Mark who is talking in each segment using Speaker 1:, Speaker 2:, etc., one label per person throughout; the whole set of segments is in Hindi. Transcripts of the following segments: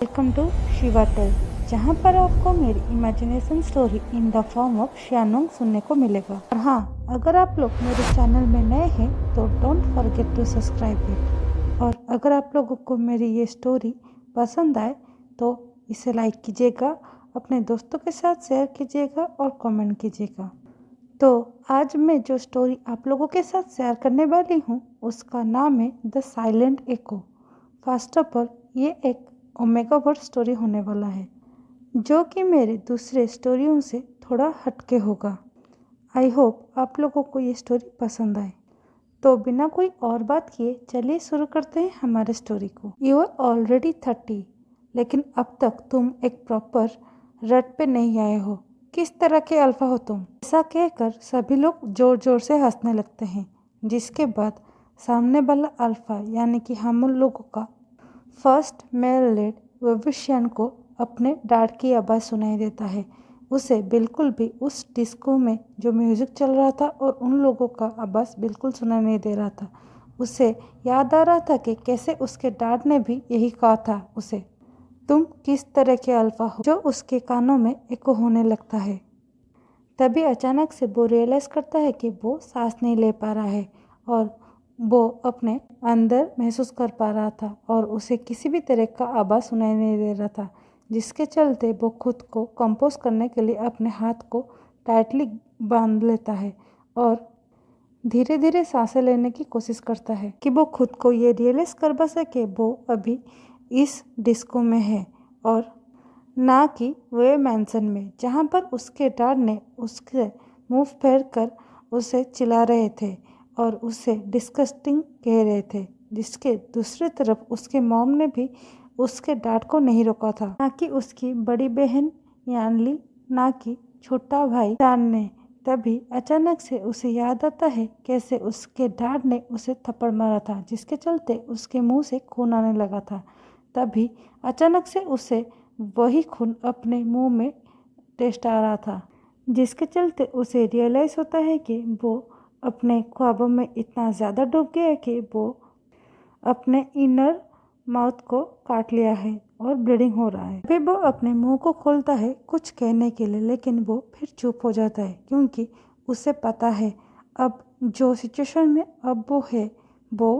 Speaker 1: वेलकम टू शिवा टेल, जहाँ पर आपको मेरी imagination story in the form of शियानोंग सुनने को मिलेगा। और हाँ, अगर आप लोग मेरे चैनल में नए हैं तो don't forget to subscribe it. और अगर आप लोगों को मेरी ये स्टोरी पसंद आए तो इसे लाइक कीजिएगा, अपने दोस्तों के साथ शेयर कीजिएगा और कमेंट कीजिएगा। तो आज मैं जो स्टोरी आप लोगों के साथ शेयर करने वाली हूँ उसका नाम है the silent echo. First of all, ये एक ओमेगा वर्ड स्टोरी होने वाला है जो कि मेरे दूसरे स्टोरियों से थोड़ा हटके होगा। आई होप आप लोगों को ये स्टोरी पसंद आए। तो बिना कोई और बात किए चलिए शुरू करते हैं हमारे स्टोरी को। यू आर ऑलरेडी 30, लेकिन अब तक तुम एक प्रॉपर रट पे नहीं आए हो। किस तरह के अल्फा हो तुम? ऐसा कहकर सभी लोग जोर जोर से हंसने लगते हैं, जिसके बाद सामने वाला अल्फा यानी कि हम लोगों का फर्स्ट मेल लीड विविशियन को अपने डैड की आवाज़ सुनाई देता है। उसे बिल्कुल भी उस डिस्को में जो म्यूज़िक चल रहा था और उन लोगों का आवाज़ बिल्कुल सुनाई नहीं दे रहा था। उसे याद आ रहा था कि कैसे उसके डैड ने भी यही कहा था उसे, तुम किस तरह के अल्फा हो, जो उसके कानों में एको होने लगता है। तभी अचानक से वो रियलाइज़ करता है कि वो सांस नहीं ले पा रहा है और वो अपने अंदर महसूस कर पा रहा था और उसे किसी भी तरह का आवाज़ सुनाई नहीं दे रहा था, जिसके चलते वो खुद को कंपोज करने के लिए अपने हाथ को टाइटली बांध लेता है और धीरे धीरे सांसें लेने की कोशिश करता है कि वो खुद को ये रियलाइज़ कर पा सके वो अभी इस डिस्को में है और ना कि वे मैंसन में, जहाँ पर उसके डैड ने उसके मुंह फेर कर उसे चिल्ला रहे थे और उसे डिस्गस्टिंग कह रहे थे, जिसके दूसरी तरफ उसके मॉम ने भी उसके डैड को नहीं रोका था, ना कि उसकी बड़ी बहन यानली, ना कि छोटा भाई डान ने। तभी अचानक से उसे याद आता है कैसे उसके डैड ने उसे थप्पड़ मारा था, जिसके चलते उसके मुंह से खून आने लगा था। तभी अचानक से उसे वही खून अपने मुंह में टेस्ट आ रहा था, जिसके चलते उसे रियलाइज़ होता है कि वो अपने ख्वाबों में इतना ज़्यादा डूब गया है कि वो अपने इनर माउथ को काट लिया है और ब्लीडिंग हो रहा है। फिर वो अपने मुंह को खोलता है कुछ कहने के लिए, लेकिन वो फिर चुप हो जाता है क्योंकि उसे पता है अब जो सिचुएशन में अब वो है वो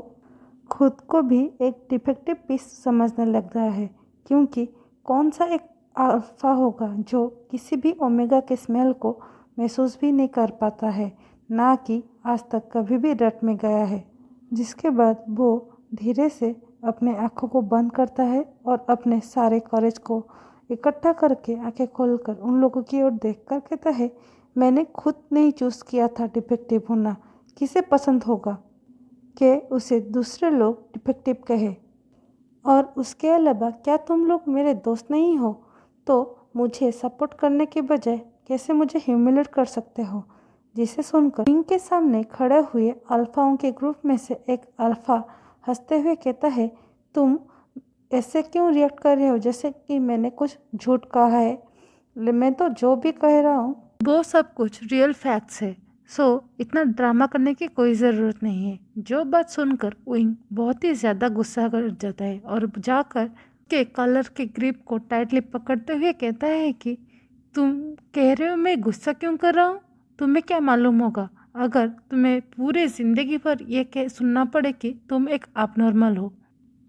Speaker 1: खुद को भी एक डिफेक्टिव पीस समझने लग रहा है, क्योंकि कौन सा एक अल्फा होगा जो किसी भी ओमेगा के स्मेल को महसूस भी नहीं कर पाता है, ना कि आज तक कभी भी रट में गया है। जिसके बाद वो धीरे से अपने आँखों को बंद करता है और अपने सारे कॉरेज को इकट्ठा करके आंखें खोलकर उन लोगों की ओर देखकर कहता है, मैंने खुद नहीं चूज़ किया था डिफेक्टिव होना, किसे पसंद होगा कि उसे दूसरे लोग डिफेक्टिव कहे। और उसके अलावा क्या तुम लोग मेरे दोस्त नहीं हो तो मुझे सपोर्ट करने के बजाय कैसे मुझे ह्यूमिलेट कर सकते हो? जिसे सुनकर इनके सामने खड़े हुए अल्फाओं के ग्रुप में से एक अल्फा हंसते हुए कहता है, तुम ऐसे क्यों रिएक्ट कर रहे हो जैसे कि मैंने कुछ झूठ कहा है? मैं तो जो भी कह रहा हूँ वो सब कुछ रियल फैक्ट्स है, सो इतना ड्रामा करने की कोई ज़रूरत नहीं है। जो बात सुनकर विंग बहुत ही ज़्यादा गुस्सा कर जाता है और जाकर के कॉलर के ग्रिप को टाइटली पकड़ते हुए कहता है कि तुम कह रहे हो मैं गुस्सा क्यों कर रहा हूँ? तुम्हें क्या मालूम होगा अगर तुम्हें पूरे ज़िंदगी भर ये कह सुनना पड़े कि तुम एक abnormal हो?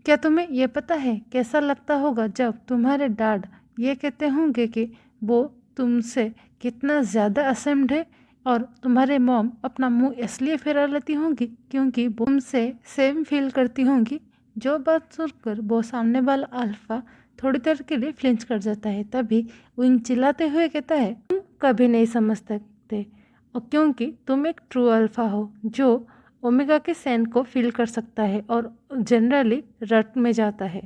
Speaker 1: क्या तुम्हें ये पता है कैसा लगता होगा जब तुम्हारे डैड ये कहते होंगे कि वो तुमसे कितना ज़्यादा असेम्ड है और तुम्हारे मॉम अपना मुंह इसलिए फिरा लेती होंगी क्योंकि वो तुमसे सेम फील करती होंगी? जो बात सुनकर वो सामने वाला अल्फा थोड़ी देर के लिए फ्लिंच कर जाता है। तभी विंग चिल्लाते हुए कहता है, तुम कभी नहीं समझ सकते और क्योंकि तुम एक ट्रू अल्फा हो जो ओमेगा के सेंट को फील कर सकता है और जनरली रट में जाता है।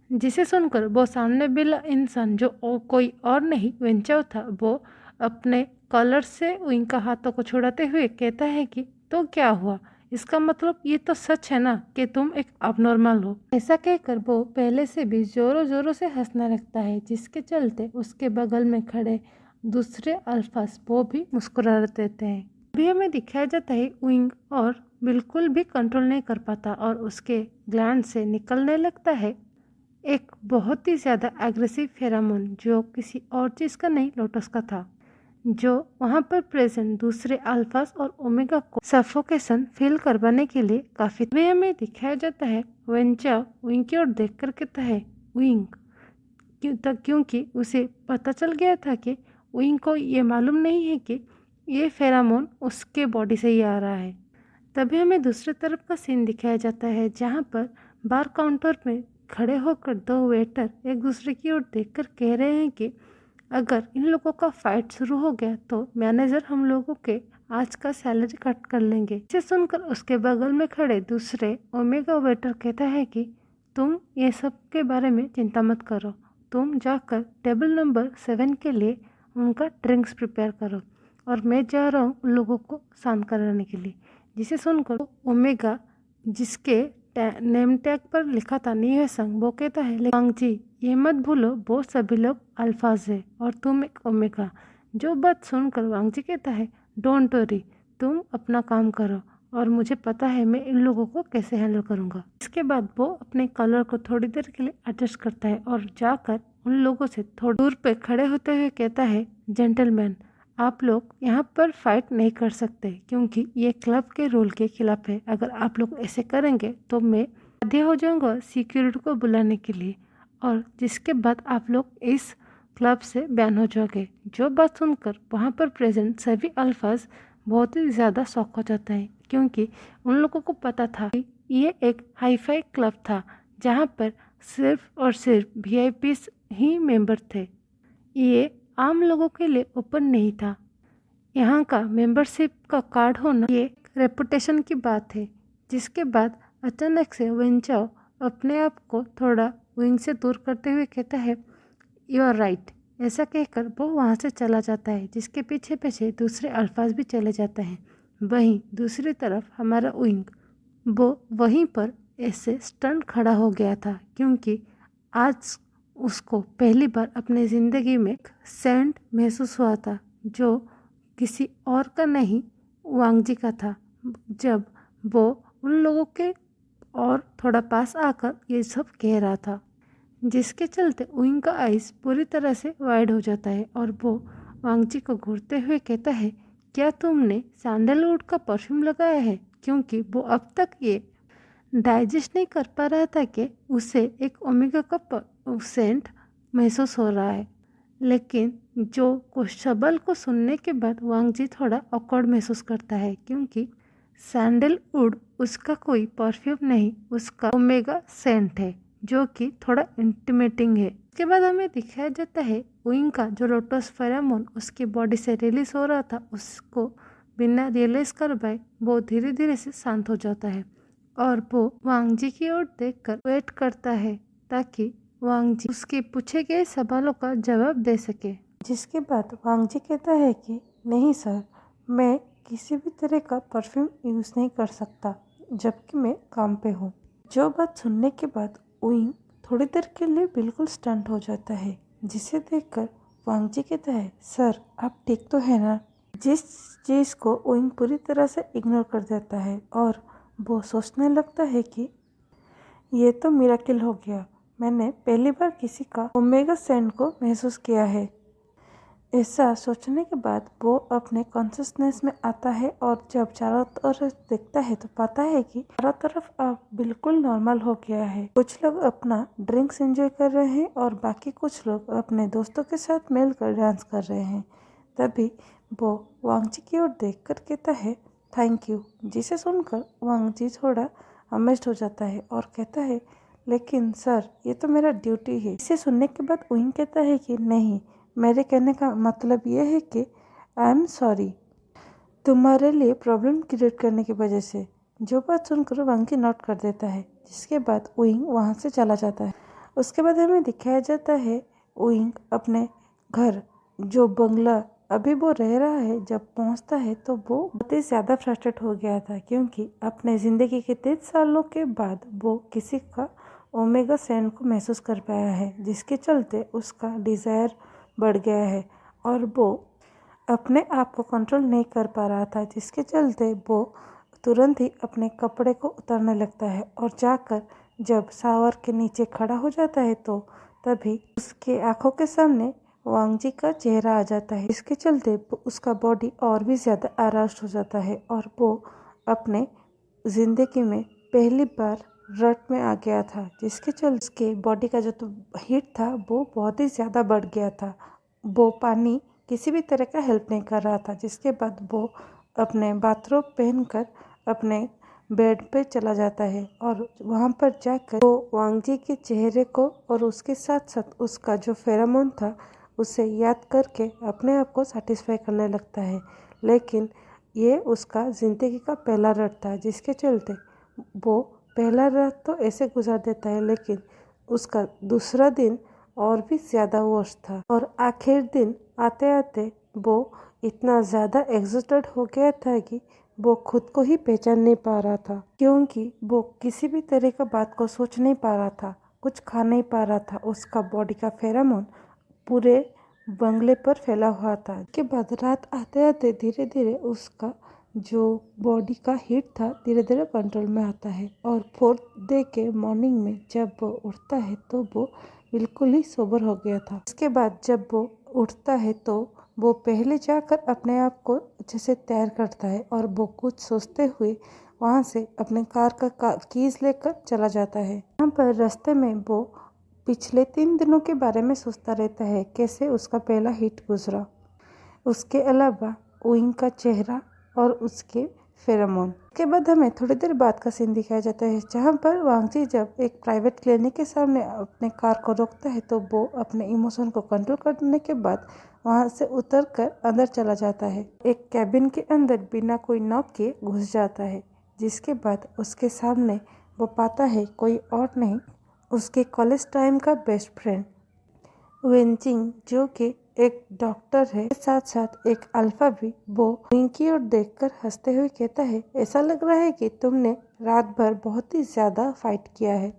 Speaker 1: जिसे सुनकर वो सामने वाला इंसान जो कोई और नहीं वेंचाओ था, वो अपने कॉलर से उनका हाथों को छुड़ाते हुए कहता है कि तो क्या हुआ, इसका मतलब ये तो सच है ना कि तुम एक अबनॉर्मल हो? ऐसा कहकर वो पहले से भी जोरों जोरों से हंसने लगता है, जिसके चलते उसके बगल में खड़े दूसरे अल्फास वो भी मुस्कुरा देते हैं। अभी हमें दिखाया जाता है विंग और बिल्कुल भी कंट्रोल नहीं कर पाता और उसके ग्लैंड से निकलने लगता है एक बहुत ही ज़्यादा एग्रेसिव फेरामोन जो किसी और चीज़ का नहीं, लोटस का था, जो वहाँ पर प्रेजेंट दूसरे अल्फास और ओमेगा को सफोकेशन फील करवाने के लिए काफ़ी। वे हमें दिखाया जाता है वेंचा विंग की ओर देख कर कहता है विंग, क्योंकि उसे पता चल गया था कि विंग को ये मालूम नहीं है कि ये फेरामोन उसके बॉडी से ही आ रहा है। तभी हमें दूसरी तरफ का सीन दिखाया जाता है जहाँ पर बार काउंटर में खड़े होकर दो वेटर एक दूसरे की ओर देखकर कह रहे हैं कि अगर इन लोगों का फाइट शुरू हो गया तो मैनेजर हम लोगों के आज का सैलरी कट कर लेंगे। इसे सुनकर उसके बगल में खड़े दूसरे ओमेगा वेटर कहता है कि तुम ये सब के बारे में चिंता मत करो, तुम जाकर टेबल नंबर 7 के लिए उनका ड्रिंक्स प्रिपेयर करो और मैं जा रहा हूँ उन लोगों को शांत कराने के लिए। जिसे सुनकर ओमेगा, जिसके नेम टैग पर लिखा था नियसंग, वो कहता है वांग जी ये मत भूलो वो सभी लोग अल्फाज है और तुम एक ओमेगा। जो बात सुनकर वांग जी कहता है डोंट वरी, तुम अपना काम करो और मुझे पता है मैं इन लोगों को कैसे हैंडल करूँगा। इसके बाद वो अपने कलर को थोड़ी देर के लिए एडजस्ट करता है और जाकर उन लोगों से थोड़ी दूर पे खड़े होते हुए कहता है जेंटलमैन, आप लोग यहाँ पर फाइट नहीं कर सकते क्योंकि ये क्लब के रूल के खिलाफ है। अगर आप लोग ऐसे करेंगे तो मैं बाध्य हो जाऊँगा सिक्योरिटी को बुलाने के लिए और जिसके बाद आप लोग इस क्लब से बैन हो जाओगे। जो बात सुनकर वहाँ पर प्रेजेंट सभी अल्फाज बहुत ही ज़्यादा शॉक हो जाते हैं क्योंकि उन लोगों को पता था कि ये एक हाईफाई क्लब था जहाँ पर सिर्फ और सिर्फ VIPs ही मेंबर थे। ये आम लोगों के लिए ओपन नहीं था। यहाँ का मेंबरशिप का कार्ड होना ये रेपुटेशन की बात है। जिसके बाद अचानक से वेंचाओ अपने आप को थोड़ा विंग से दूर करते हुए कहता है यू आर राइट। ऐसा कहकर वो वहाँ से चला जाता है, जिसके पीछे पीछे दूसरे अल्फाज भी चले जाते हैं। वहीं दूसरी तरफ हमारा विंग वो वहीं पर ऐसे स्टंट खड़ा हो गया था क्योंकि आज उसको पहली बार अपनी ज़िंदगी में सेंट महसूस हुआ था जो किसी और का नहीं, वांग जी का था। जब वो उन लोगों के और थोड़ा पास आकर ये सब कह रहा था, जिसके चलते विंग का आइस पूरी तरह से वाइड हो जाता है और वो वांग जी को घूरते हुए कहता है क्या तुमने सैंडलवुड का परफ्यूम लगाया है, क्योंकि वो अब तक ये डाइजेस्ट नहीं कर पा रहा था कि उसे एक ओमेगा का सेंट महसूस हो रहा है। लेकिन जो कुछ शबल को सुनने के बाद वांग जी थोड़ा ऑकवर्ड महसूस करता है क्योंकि सैंडलवुड उसका कोई परफ्यूम नहीं, उसका ओमेगा सेंट है जो कि थोड़ा इंटिमेटिंग है। इसके बाद हमें दिखाया जाता है विंग का जो लोटस फेरामोन उसकी बॉडी से रिलीज हो रहा था उसको बिना रियलाइज कर पाए वो धीरे धीरे से शांत हो जाता है और वो वांग जी की ओर देखकर वेट करता है ताकि वांग जी उसके पूछे गए सवालों का जवाब दे सके। जिसके बाद वांग जी कहता है कि नहीं सर, मैं किसी भी तरह का परफ्यूम यूज़ नहीं कर सकता जबकि मैं काम पे हूँ। जो बात सुनने के बाद विंग थोड़ी देर के लिए बिल्कुल स्टंट हो जाता है, जिसे देखकर वांग जी कहता है सर आप ठीक तो है ना। जिस चीज़ को विंग पूरी तरह से इग्नोर कर देता है और वो सोचने लगता है कि ये तो मिरेकल हो गया, मैंने पहली बार किसी का ओमेगा सेंट को महसूस किया है। ऐसा सोचने के बाद वो अपने कॉन्शियसनेस में आता है और जब चारों तरफ देखता है तो पाता है कि चारों तरफ अब बिल्कुल नॉर्मल हो गया है। कुछ लोग अपना ड्रिंक्स एंजॉय कर रहे हैं और बाकी कुछ लोग अपने दोस्तों के साथ मिलकर डांस कर रहे हैं। तभी वो वांग जी की ओर देख कर कहता है थैंक यू, जिसे सुनकर वांग जी थोड़ा अमेज्ड हो जाता है और कहता है लेकिन सर ये तो मेरा ड्यूटी है। इसे सुनने के बाद विंग कहता है कि नहीं, मेरे कहने का मतलब ये है कि आई एम सॉरी तुम्हारे लिए प्रॉब्लम क्रिएट करने की वजह से। जो बात सुनकर वांग जी नोट कर देता है, जिसके बाद विंग वहाँ से चला जाता है। उसके बाद हमें दिखाया जाता है विंग अपने घर जो बंगला अभी वो रह रहा है, जब पहुंचता है तो वो बहुत ही ज़्यादा फ्रस्ट्रेट हो गया था क्योंकि अपने ज़िंदगी के 23 सालों के बाद वो किसी का ओमेगा सेंट को महसूस कर पाया है, जिसके चलते उसका डिज़ायर बढ़ गया है और वो अपने आप को कंट्रोल नहीं कर पा रहा था, जिसके चलते वो तुरंत ही अपने कपड़े को उतारने लगता है और जाकर जब शावर के नीचे खड़ा हो जाता है तो तभी उसके आंखों के सामने वांग जी का चेहरा आ जाता है। इसके चलते उसका बॉडी और भी ज़्यादा अरेस्ट हो जाता है और वो अपने ज़िंदगी में पहली बार रट में आ गया था, जिसके चलते उसके बॉडी का जो तो हीट था वो बहुत ही ज़्यादा बढ़ गया था। वो पानी किसी भी तरह का हेल्प नहीं कर रहा था, जिसके बाद वो अपने बाथरोब पहनकर अपने बेड पे चला जाता है और वहाँ पर जाकर वो वांग जी के चेहरे को और उसके साथ साथ उसका जो फेरोमोन था उसे याद करके अपने आप को सेटिस्फाई करने लगता है। लेकिन ये उसका ज़िंदगी का पहला रट था, जिसके चलते वो पहला रात तो ऐसे गुजार देता है, लेकिन उसका दूसरा दिन और भी ज़्यादा वर्ष था और आखिर दिन आते आते वो इतना ज़्यादा एग्जॉस्टेड हो गया था कि वो खुद को ही पहचान नहीं पा रहा था, क्योंकि वो किसी भी तरह का बात को सोच नहीं पा रहा था, कुछ खा नहीं पा रहा था। उसका बॉडी का फेरोमोन पूरे बंगले पर फैला हुआ था। उसके बाद रात आते आते धीरे धीरे उसका जो बॉडी का हीट था धीरे धीरे कंट्रोल में आता है और फोर्थ डे के मॉर्निंग में जब वो उठता है तो वो बिल्कुल ही सोबर हो गया था। इसके बाद जब वो उठता है तो वो पहले जाकर अपने आप को अच्छे से तैयार करता है और वो कुछ सोचते हुए वहाँ से अपने कार का कीज लेकर चला जाता है। यहाँ पर रास्ते में वो पिछले 3 दिनों के बारे में सोचता रहता है, कैसे उसका पहला हिट गुजरा। उसके अलावा ओइंग का चेहरा और उसके फेरोमोन। के बाद हमें थोड़ी देर बाद का सीन दिखाया जाता है, जहाँ पर वांग जी जब एक प्राइवेट क्लिनिक के सामने अपने कार को रोकता है तो वो अपने इमोशन को कंट्रोल करने के बाद वहाँ से उतरकर अंदर चला जाता है। एक कैबिन के अंदर बिना कोई नॉक के घुस जाता है, जिसके बाद उसके सामने वो पाता है कोई और नहीं, उसके कॉलेज टाइम का बेस्ट फ्रेंड वेनचिंग, जो कि एक डॉक्टर है, साथ साथ एक अल्फा भी। वो विंग की ओर देखकर हंसते हुए कहता है, ऐसा लग रहा है कि तुमने रात भर बहुत ही ज्यादा फाइट किया है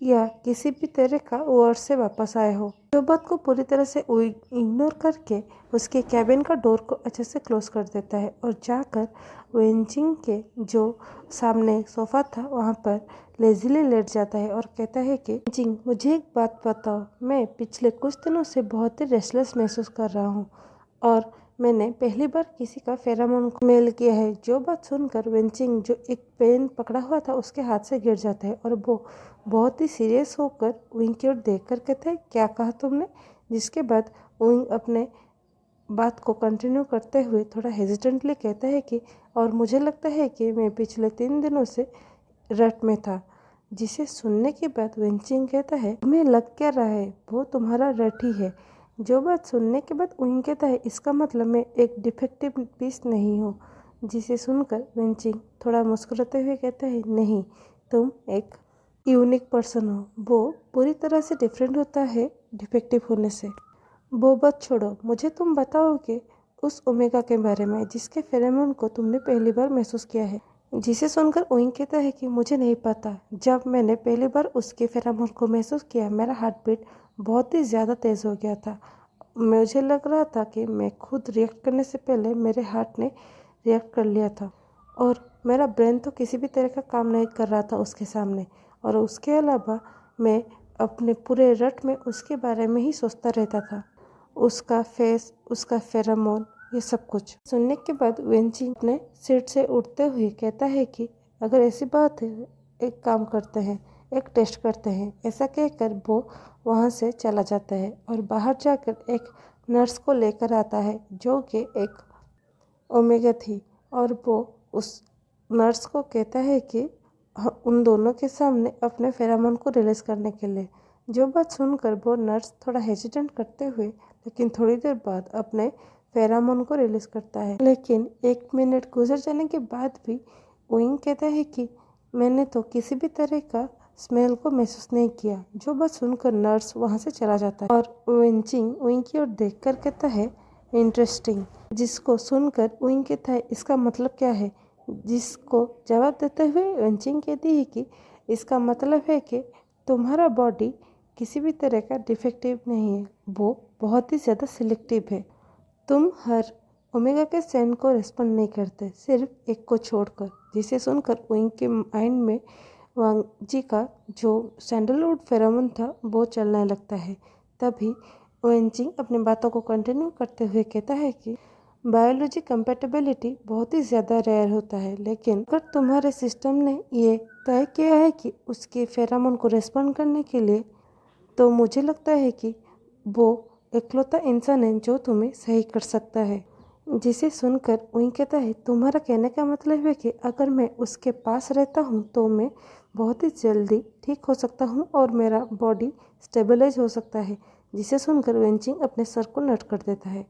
Speaker 1: या किसी भी तरह का वॉर से वापस आए हो। जो बात को पूरी तरह से इग्नोर करके उसके कैबिन का डोर को अच्छे से क्लोज कर देता है और जाकर वेंचिंग के जो सामने सोफा था वहाँ पर लेजीली लेट जाता है और कहता है कि जिंग, मुझे एक बात बताओ, मैं पिछले कुछ दिनों से बहुत ही रेस्टलेस महसूस कर रहा हूँ और मैंने पहली बार किसी का फेरोमोन को मेल किया है। जो बात सुनकर वेंचिंग जो एक पेन पकड़ा हुआ था उसके हाथ से गिर जाता है और वो बहुत ही सीरियस होकर विंग की ओर देख कर कहता है, क्या कहा तुमने? जिसके बाद विंग अपने बात को कंटिन्यू करते हुए थोड़ा हेजिटेंटली कहता है कि और मुझे लगता है कि मैं पिछले 3 दिनों से रट में था। जिसे सुनने के बाद वेंचिंग कहता है, तुम्हें लग क्या रहा है, वो तुम्हारा रट ही है। जो बात सुनने के बाद विंग कहता है, इसका मतलब मैं एक डिफेक्टिव पीस नहीं हूँ। जिसे सुनकर वेंचिंग थोड़ा मुस्कुराते हुए कहता है, नहीं, तुम एक यूनिक पर्सन हो। वो पूरी तरह से डिफरेंट होता है डिफेक्टिव होने से। वो बात छोड़ो, मुझे तुम बताओ कि उस ओमेगा के बारे में जिसके फेरोमोन को तुमने पहली बार महसूस किया है। जिसे सुनकर ओइंग कहता है कि मुझे नहीं पता। जब मैंने पहली बार उसके फेरोमोन को महसूस किया मेरा हार्ट बीट बहुत ही ज़्यादा तेज़ हो गया था। मुझे लग रहा था कि मैं खुद रिएक्ट करने से पहले मेरे हार्ट ने रिएक्ट कर लिया था और मेरा ब्रेन तो किसी भी तरह का काम नहीं कर रहा था उसके सामने। और उसके अलावा मैं अपने पूरे रट में उसके बारे में ही सोचता रहता था, उसका फेस, उसका फेरोमोन, ये सब कुछ सुनने के बाद वेंची अपने सीट से उठते हुए कहता है कि अगर ऐसी बात है, एक काम करते हैं, एक टेस्ट करते हैं। ऐसा कहकर वो वहाँ से चला जाता है और बाहर जाकर एक नर्स को लेकर आता है जो कि एक ओमेगा थी और वो उस नर्स को कहता है कि उन दोनों के सामने अपने फेरोमोन को रिलीज करने के लिए। जो बात सुनकर वो नर्स थोड़ा हेजिटेंट करते हुए लेकिन थोड़ी देर बाद अपने फेरोमोन को रिलीज करता है। लेकिन 1 मिनट गुजर जाने के बाद भी विंग कहता है कि मैंने तो किसी भी तरह का स्मेल को महसूस नहीं किया। जो बात सुनकर नर्स वहाँ से चला जाता है और वेंचिंग विंग की ओर देख कर कहता है, इंटरेस्टिंग। जिसको सुनकर विंग कहता है, इसका मतलब क्या है? जिसको जवाब देते हुए वेंचिंग कहती है कि इसका मतलब है कि तुम्हारा बॉडी किसी भी तरह का डिफेक्टिव नहीं है, वो बहुत ही ज़्यादा सिलेक्टिव है। तुम हर ओमेगा के सेंड को रिस्पॉन्ड नहीं करते, सिर्फ एक को छोड़कर। जिसे सुनकर विंग के माइंड में
Speaker 2: वांग जी का जो सैंडलवुड फेरोमोन था वो चलने लगता है। तभी वेंचिंग अपनी बातों को कंटिन्यू करते हुए कहता है कि बायोलॉजी कंपेटेबिलिटी बहुत ही ज़्यादा रेयर होता है, लेकिन अगर तुम्हारे सिस्टम ने ये तय किया है कि उसके फेरोमोन को रेस्पॉन्ड करने के लिए, तो मुझे लगता है कि वो इकलौता इंसान है जो तुम्हें सही कर सकता है। जिसे सुनकर वही कहता है, तुम्हारा कहने का मतलब है कि अगर मैं उसके पास रहता हूँ तो मैं बहुत ही जल्दी ठीक हो सकता हूँ और मेरा बॉडी स्टेबलाइज हो सकता है। जिसे सुनकर वेंचिंग अपने सर को नट कर देता है,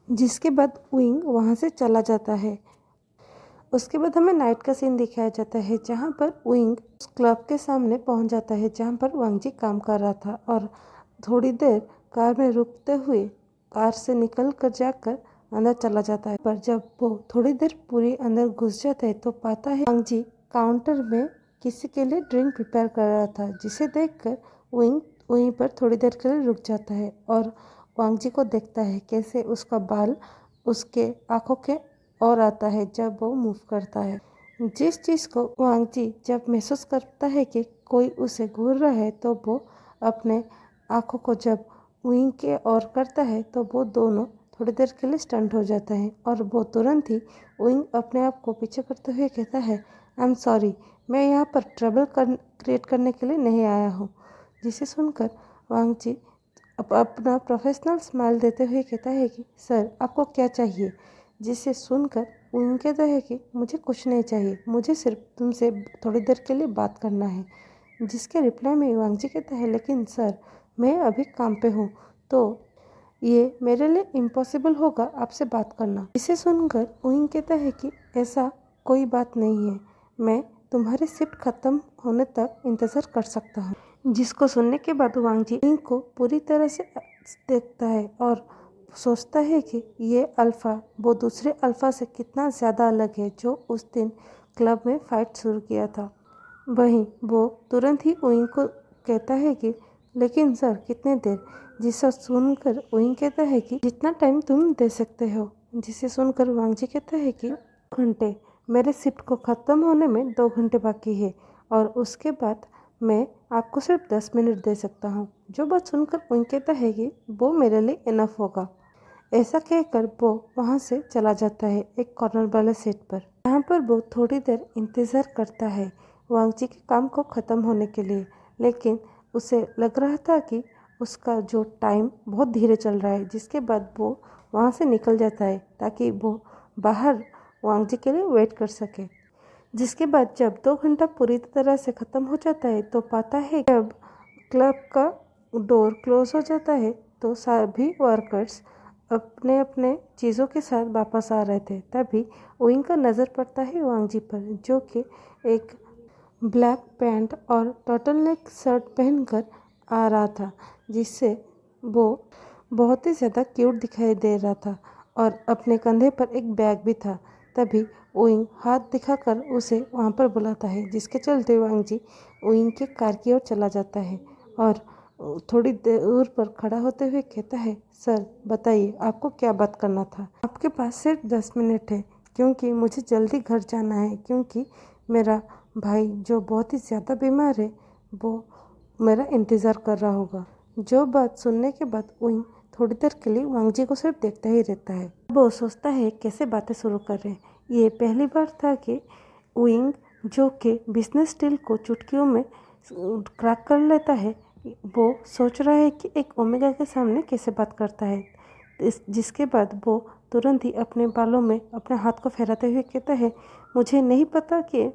Speaker 2: जिसके बाद विंग वहाँ से चला जाता है। उसके बाद हमें नाइट का सीन दिखाया जाता है जहाँ पर विंग उस क्लब के सामने पहुँच जाता है जहाँ पर वांग जी काम कर रहा था, और थोड़ी देर कार में रुकते हुए कार से निकल कर जाकर अंदर चला जाता है। पर जब वो थोड़ी देर पूरी अंदर घुस जाता है तो पाता है वांग जी काउंटर में किसी के लिए ड्रिंक प्रिपेयर कर रहा था, जिसे देखकर विंग वहीं पर थोड़ी देर के लिए रुक जाता है और वांग जी को देखता है कैसे उसका बाल उसके आंखों के और आता है जब वो मूव करता है। जिस चीज़ को वांग जी जब महसूस करता है कि कोई उसे घूर रहा है, तो वो अपने आंखों को जब विंग के ओर करता है तो वो दोनों थोड़ी देर के लिए स्टंट हो जाता है और वो तुरंत ही विंग अपने आप को पीछे करते हुए कहता है, आई एम सॉरी, मैं यहाँ पर ट्रबल क्रिएट करने के लिए नहीं आया हूँ। जिसे सुनकर वांग जी अपना प्रोफेशनल स्माइल देते हुए कहता है कि सर आपको क्या चाहिए। जिसे सुनकर विंग कहता है कि मुझे कुछ नहीं चाहिए, मुझे सिर्फ तुमसे थोड़ी देर के लिए बात करना है। जिसके रिप्लाई में वांग जी कहता है, लेकिन सर मैं अभी काम पे हूँ, तो ये मेरे लिए इम्पॉसिबल होगा आपसे बात करना। इसे सुनकर विंग कहता है कि ऐसा कोई बात नहीं है, मैं तुम्हारी शिफ्ट खत्म होने तक इंतज़ार कर सकता हूँ। जिसको सुनने के बाद वांग जी विंग को पूरी तरह से देखता है और सोचता है कि ये अल्फ़ा वो दूसरे अल्फ़ा से कितना ज़्यादा अलग है जो उस दिन क्लब में फ़ाइट शुरू किया था। वहीं वो तुरंत ही विंग को कहता है कि लेकिन सर कितने देर। जिसे सुनकर विंग कहता है कि जितना टाइम तुम दे सकते हो। जिसे सुनकर वांग जी कहता है कि 2 घंटे, मेरे शिफ्ट को ख़त्म होने में 2 घंटे बाकी है और उसके बाद मैं आपको सिर्फ 10 मिनट दे सकता हूँ। जो बात सुनकर विंग कहता है कि वो मेरे लिए इनफ होगा। ऐसा कहकर वो वहाँ से चला जाता है एक कॉर्नर वाले सीट पर, जहाँ पर वो थोड़ी देर इंतज़ार करता है वांग जी के काम को ख़त्म होने के लिए। लेकिन उसे लग रहा था कि उसका जो टाइम बहुत धीरे चल रहा है, जिसके बाद वो वहाँ से निकल जाता है ताकि वो बाहर वांग जी के लिए वेट कर सके। जिसके बाद जब 2 घंटा पूरी तरह से ख़त्म हो जाता है तो पाता है जब क्लब का डोर क्लोज हो जाता है तो सभी वर्कर्स अपने अपने चीज़ों के साथ वापस आ रहे थे। तभी विंग का नज़र पड़ता है वांग जी पर, जो कि एक ब्लैक पैंट और टर्टल नेक शर्ट पहनकर आ रहा था, जिससे वो बहुत ही ज़्यादा क्यूट दिखाई दे रहा था और अपने कंधे पर एक बैग भी था। तभी विंग हाथ दिखाकर उसे वहाँ पर बुलाता है, जिसके चलते वांग जी विंग के कार की ओर चला जाता है और थोड़ी दूर पर खड़ा होते हुए कहता है, सर बताइए आपको क्या बात करना था। आपके पास सिर्फ 10 मिनट है, क्योंकि मुझे जल्दी घर जाना है, क्योंकि मेरा भाई जो बहुत ही ज़्यादा बीमार है वो मेरा इंतज़ार कर रहा होगा। जो बात सुनने के बाद विंग थोड़ी देर के लिए वांग जी को सिर्फ देखता ही रहता है। वो सोचता है कैसे बातें शुरू कर रहे हैं। ये पहली बार था कि विंग जो कि बिजनेस डील को चुटकियों में क्रैक कर लेता है, वो सोच रहा है कि एक ओमेगा के सामने कैसे बात करता है। जिसके बाद वो तुरंत ही अपने बालों में अपने हाथ को फहराते हुए कहता है, मुझे नहीं पता कि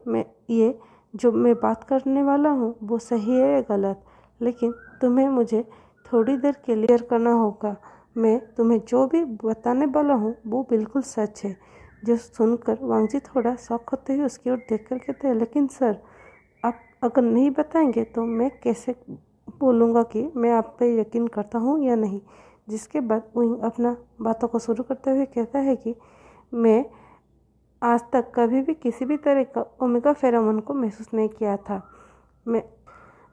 Speaker 2: मैं बात करने वाला हूँ वो सही है या गलत, लेकिन तुम्हें मुझे थोड़ी देर के लिए क्लियर करना होगा। मैं तुम्हें जो भी बताने वाला हूँ वो बिल्कुल सच है। जो सुनकर वांग जी थोड़ा शॉक होते हुए उसकी ओर देखकर कहते हैं, लेकिन सर आप अगर नहीं बताएंगे तो मैं कैसे बोलूँगा कि मैं आप पे यकीन करता हूँ या नहीं। जिसके बाद विंग अपना बातों को शुरू करते हुए कहता है कि मैं आज तक कभी भी किसी भी तरह का ओमेगा फेरोमोन को महसूस नहीं किया था। मैं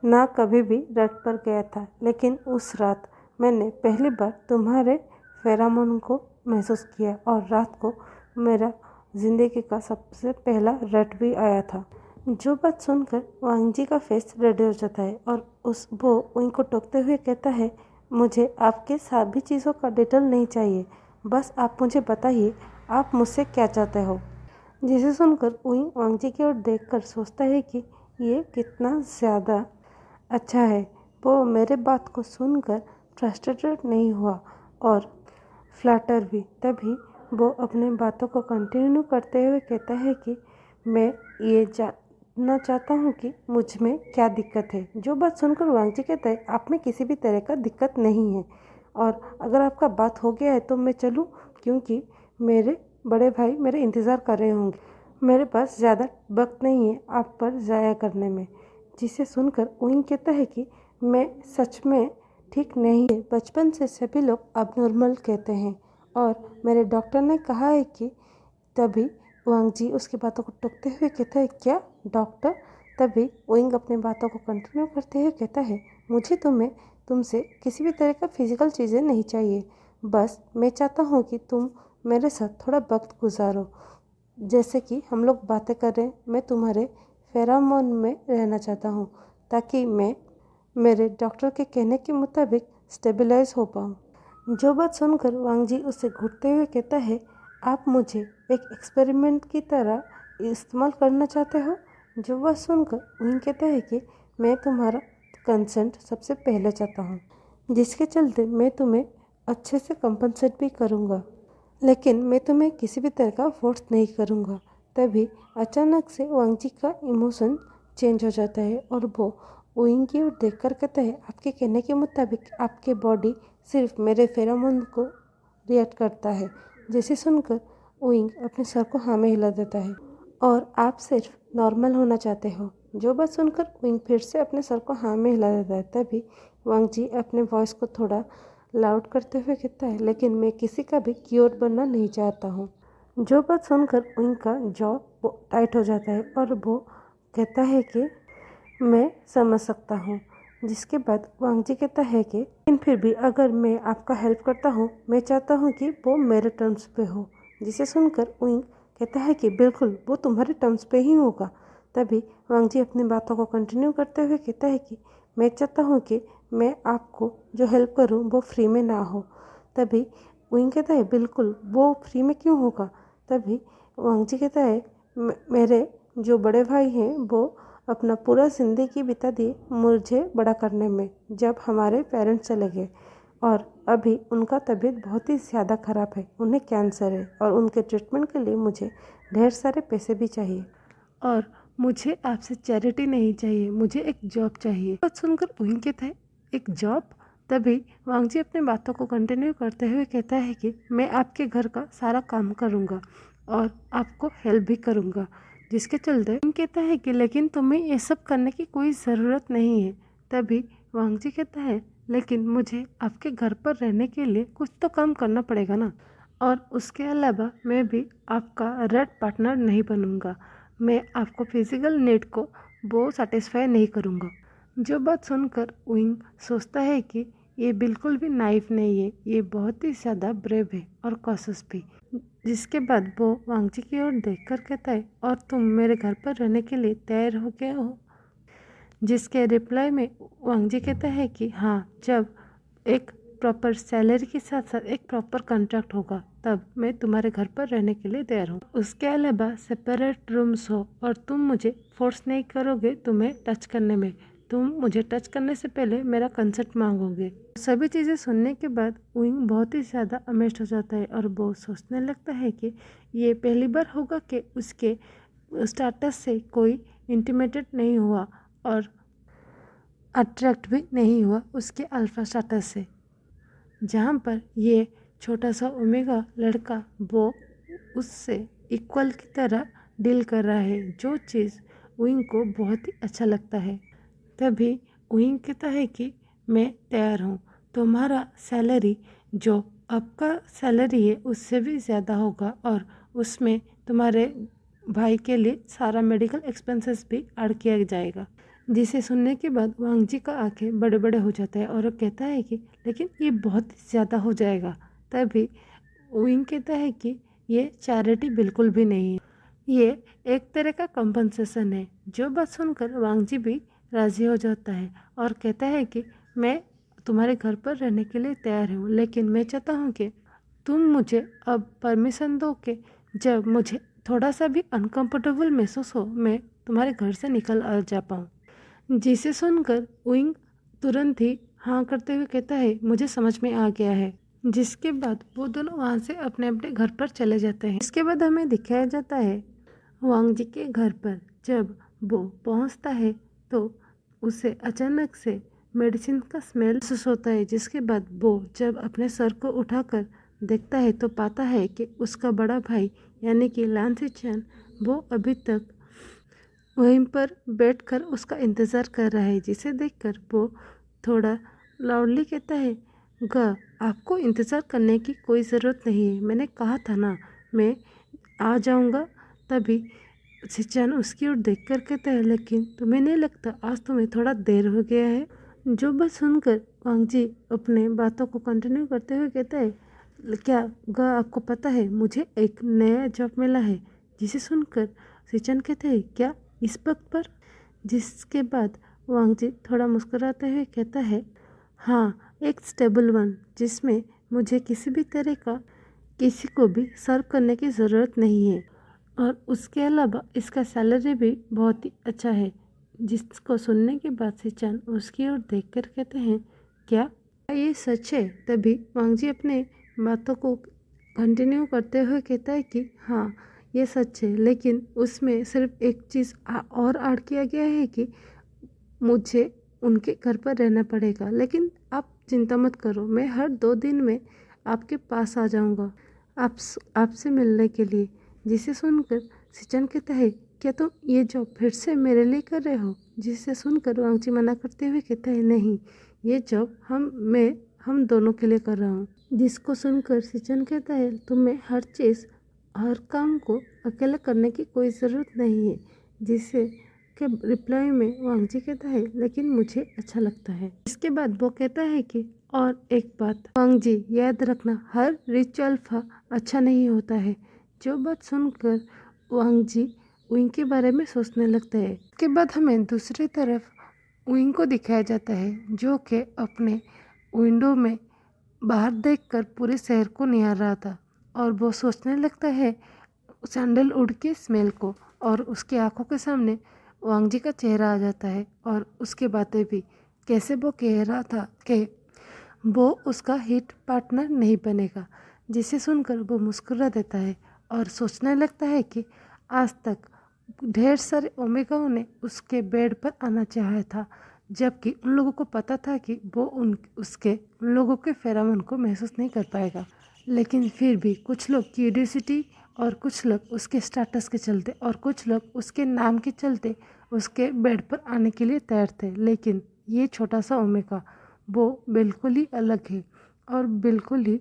Speaker 2: ना कभी भी रट पर गया था, लेकिन उस रात मैंने पहली बार तुम्हारे फेरोमोन को महसूस किया और रात को मेरा ज़िंदगी का सबसे पहला रट भी आया था। जो बात सुनकर वांग जी का फेस रेड हो जाता है और वो उनको टोकते हुए कहता है, मुझे आपके सभी चीज़ों का डिटेल नहीं चाहिए, बस आप मुझे बताइए आप मुझसे क्या चाहते हो। जिसे सुनकर उइंग वांग जी की ओर देखकर सोचता है कि ये कितना ज़्यादा अच्छा है। वो मेरे बात को सुनकर फ्रस्ट्रेटेड नहीं हुआ और फ्लैटर भी। तभी वो अपने बातों को कंटिन्यू करते हुए कहता है कि मैं ये जानना चाहता हूँ कि मुझ में क्या दिक्कत है। जो बात सुनकर वांग जी कहता है, आप में किसी भी तरह का दिक्कत नहीं है और अगर आपका बात हो गया है तो मैं चलूँ, क्योंकि मेरे बड़े भाई मेरे इंतज़ार कर रहे होंगे। मेरे पास ज़्यादा वक्त नहीं है आप पर ज़ाया करने में। जिसे सुनकर उइंग कहता है कि मैं सच में ठीक नहीं है। बचपन से सभी लोग अबनॉर्मल कहते हैं और मेरे डॉक्टर ने कहा है कि तभी वांग जी उसकी बातों को टोकते हुए कहता है, क्या डॉक्टर? तभी उइंग अपनी बातों को कंटिन्यू करते हुए कहता है, मुझे तुमसे किसी भी तरह का फिजिकल चीज़ें नहीं चाहिए, बस मैं चाहता हूँ कि तुम मेरे साथ थोड़ा वक्त गुजारो। जैसे कि हम लोग बातें कर रहे हैं, मैं तुम्हारे फेरामोन में रहना चाहता हूँ ताकि मैं मेरे डॉक्टर के कहने के मुताबिक स्टेबलाइज हो पाऊँ। जो बात सुनकर वांग जी उससे घूरते हुए कहता है, आप मुझे एक एक्सपेरिमेंट की तरह इस्तेमाल करना चाहते हो। जो बात सुनकर उइंग कहता है कि मैं तुम्हारा कंसेंट सबसे पहले चाहता हूँ, जिसके चलते मैं तुम्हें अच्छे से कंपनसेट भी करूँगा, लेकिन मैं तुम्हें किसी भी तरह का फोर्स नहीं करूँगा। तभी अचानक से वांग जी का इमोशन चेंज हो जाता है और वो उइंग की ओर देखकर कहता है, आपके कहने के मुताबिक आपके बॉडी सिर्फ मेरे फेरोमोन को रिएक्ट करता है। जैसे सुनकर उइंग अपने सर को हाँ में हिला देता है और आप सिर्फ नॉर्मल होना चाहते हो। जो बात सुनकर उइंग फिर से अपने सर को हाँ में हिला देता है। तभी वांग जी अपने वॉइस को थोड़ा लाउड करते हुए कहता है, लेकिन मैं किसी का भी क्यूट बनना नहीं चाहता हूँ। जो बात सुनकर उनका जॉ टाइट हो जाता है और वो कहता है कि मैं समझ सकता हूँ। जिसके बाद वांग जी कहता है कि लेकिन फिर भी अगर मैं आपका हेल्प करता हूँ, मैं चाहता हूँ कि वो मेरे टर्म्स पे हो। जिसे सुनकर उइंग कहता है कि बिल्कुल वो तुम्हारे टर्म्स पे ही होगा। तभी वांग जी अपनी बातों को कंटिन्यू करते हुए कहता है कि मैं चाहता हूँ कि मैं आपको जो हेल्प करूँ वो फ्री में ना हो। तभी उइंग कहता है, बिल्कुल वो फ्री में क्यों होगा। तभी वांग जी कहता है, मेरे जो बड़े भाई हैं वो अपना पूरा ज़िंदगी बिता दी मुझे बड़ा करने में, जब हमारे पेरेंट्स चले गए और अभी उनका तबीयत बहुत ही ज़्यादा ख़राब है, उन्हें कैंसर है और उनके ट्रीटमेंट के लिए मुझे ढेर सारे पैसे भी चाहिए और मुझे आपसे चैरिटी नहीं चाहिए, मुझे एक जॉब चाहिए। बात सुनकर उइंग कहता है, एक जॉब? तभी वांग जी अपनी बातों को कंटिन्यू करते हुए कहता है कि मैं आपके घर का सारा काम करूँगा और आपको हेल्प भी करूँगा। जिसके चलते उइंग कहता है कि लेकिन तुम्हें ये सब करने की कोई ज़रूरत नहीं है। तभी वांग जी कहता है, लेकिन मुझे आपके घर पर रहने के लिए कुछ तो काम करना पड़ेगा ना, और उसके अलावा मैं भी आपका रेड पार्टनर नहीं बनूंगा। मैं आपको फिजिकल नीड को वो सेटिस्फाई नहीं करूँगा। जो बात सुनकर उइंग सोचता है कि ये बिल्कुल भी नाइफ नहीं है, ये बहुत ही ज़्यादा ब्रेव है और कॉशस भी। जिसके बाद वो वांग जी की ओर देखकर कहता है, और तुम मेरे घर पर रहने के लिए तैयार हो गए हो? जिसके रिप्लाई में वांग जी कहता है कि हाँ, जब एक प्रॉपर सैलरी के साथ साथ एक प्रॉपर कॉन्ट्रैक्ट होगा तब मैं तुम्हारे घर पर रहने के लिए तैयार हूँ। उसके अलावा सेपरेट रूम्स हो और तुम मुझे फोर्स नहीं करोगे तुम्हें टच करने में, तुम मुझे टच करने से पहले मेरा कंसेंट मांगोगे। सभी चीज़ें सुनने के बाद उइंग बहुत ही ज़्यादा अमेज्ड हो जाता है और वो सोचने लगता है कि ये पहली बार होगा कि उसके स्टार्टस से कोई इंटिमेटेड नहीं हुआ और अट्रैक्ट भी नहीं हुआ उसके अल्फा स्टार्टस से, जहाँ पर ये छोटा सा ओमेगा लड़का वो उससे इक्वल की तरह डील कर रहा है, जो चीज़ उइंग को बहुत ही अच्छा लगता है। तभी उइंग कहता है कि मैं तैयार हूँ, तुम्हारा सैलरी जो आपका सैलरी है उससे भी ज़्यादा होगा और उसमें तुम्हारे भाई के लिए सारा मेडिकल एक्सपेंसेस भी ऐड किया जाएगा। जिसे सुनने के बाद वांग जी का आंखें बड़े बड़े हो जाता है और वो कहता है कि लेकिन ये बहुत ज़्यादा हो जाएगा। तभी उइंग कहता है कि ये चैरिटी बिल्कुल भी नहीं है। ये एक तरह का कॉम्पनसेशन है। जो बात सुनकर वांग जी भी राजी हो जाता है और कहता है कि मैं तुम्हारे घर पर रहने के लिए तैयार हूँ, लेकिन मैं चाहता हूँ कि तुम मुझे अब परमिशन दो कि जब मुझे थोड़ा सा भी अनकंफर्टेबल महसूस हो मैं तुम्हारे घर से निकल आ जा पाऊँ। जिसे सुनकर विंग तुरंत ही हाँ करते हुए कहता है मुझे समझ में आ गया है। जिसके बाद वो दोनों वहाँ से अपने अपने घर पर चले जाते हैं। इसके बाद हमें दिखाया जाता है वांग जी के घर पर। जब वो पहुँचता है तो उसे अचानक से मेडिसिन का स्मेल महसूस होता है। जिसके बाद वो जब अपने सर को उठाकर देखता है तो पाता है कि उसका बड़ा भाई यानी कि लान सिचन वो अभी तक वहीं पर बैठकर उसका इंतज़ार कर रहा है। जिसे देखकर वो थोड़ा लाउडली कहता है गा आपको इंतज़ार करने की कोई ज़रूरत नहीं है, मैंने कहा था ना मैं आ जाऊंगा। तभी सिचन उसकी ओर देख कर कहता है लेकिन तुम्हें नहीं लगता आज तुम्हें थोड़ा देर हो गया है। जो बात सुनकर वांग जी अपने बातों को कंटिन्यू करते हुए कहता है क्या गा आपको पता है मुझे एक नया जॉब मिला है। जिसे सुनकर सिचन कहते हैं क्या इस वक्त पर। जिसके बाद वांग जी थोड़ा मुस्कुराते हुए कहता है हाँ एक स्टेबल वन जिसमें मुझे किसी भी तरह का किसी को भी सर्व करने की ज़रूरत नहीं है और उसके अलावा इसका सैलरी भी बहुत ही अच्छा है। जिसको सुनने के बाद सिचन उसकी ओर देखकर कहते हैं क्या ये सच है। तभी वांग जी अपने बातों को कंटिन्यू करते हुए कहता है कि हाँ ये सच है, लेकिन उसमें सिर्फ एक चीज़ और ऐड किया गया है कि मुझे उनके घर पर रहना पड़ेगा, लेकिन आप चिंता मत करो मैं हर 2 दिन में आपके पास आ जाऊंगा आपसे मिलने के लिए। जिसे सुनकर सिचन कहता है क्या तुम ये जॉब फिर से मेरे लिए कर रहे हो। जिसे सुनकर वांगची मना करते हुए कहता है नहीं ये जॉब हम दोनों के लिए कर रहा हूँ। जिसको सुनकर सिचन कहता है तुम्हें हर काम को अकेला करने की कोई ज़रूरत नहीं है। जिसे के रिप्लाई में वांगजी कहता है लेकिन मुझे अच्छा लगता है। इसके बाद वो कहता है कि और एक बात वांगजी याद रखना हर रिच अल्फा अच्छा नहीं होता है। जो बात सुनकर वांगजी विंग के बारे में सोचने लगता है। इसके बाद हमें दूसरी तरफ विंग को दिखाया जाता है जो कि अपने विंडो में बाहर देखकर पूरे शहर को निहार रहा था और वो सोचने लगता है सैंडलवुड के स्मेल को और उसकी आंखों के सामने वांग जी का चेहरा आ जाता है और उसकी बातें भी। कैसे वो कह रहा था कि वो उसका हिट पार्टनर नहीं बनेगा। जिसे सुनकर वो मुस्कुरा देता है और सोचने लगता है कि आज तक ढेर सारे ओमेगाओं ने उसके बेड पर आना चाहा था, जबकि उन लोगों को पता था कि वो उन लोगों के फेरामोन को महसूस नहीं कर पाएगा। लेकिन फिर भी कुछ लोग क्यूरियोसिटी और कुछ लोग उसके स्टेटस के चलते और कुछ लोग उसके नाम के चलते उसके बेड पर आने के लिए तैयार थे। लेकिन ये छोटा सा ओमेगा वो बिल्कुल ही अलग है और बिल्कुल ही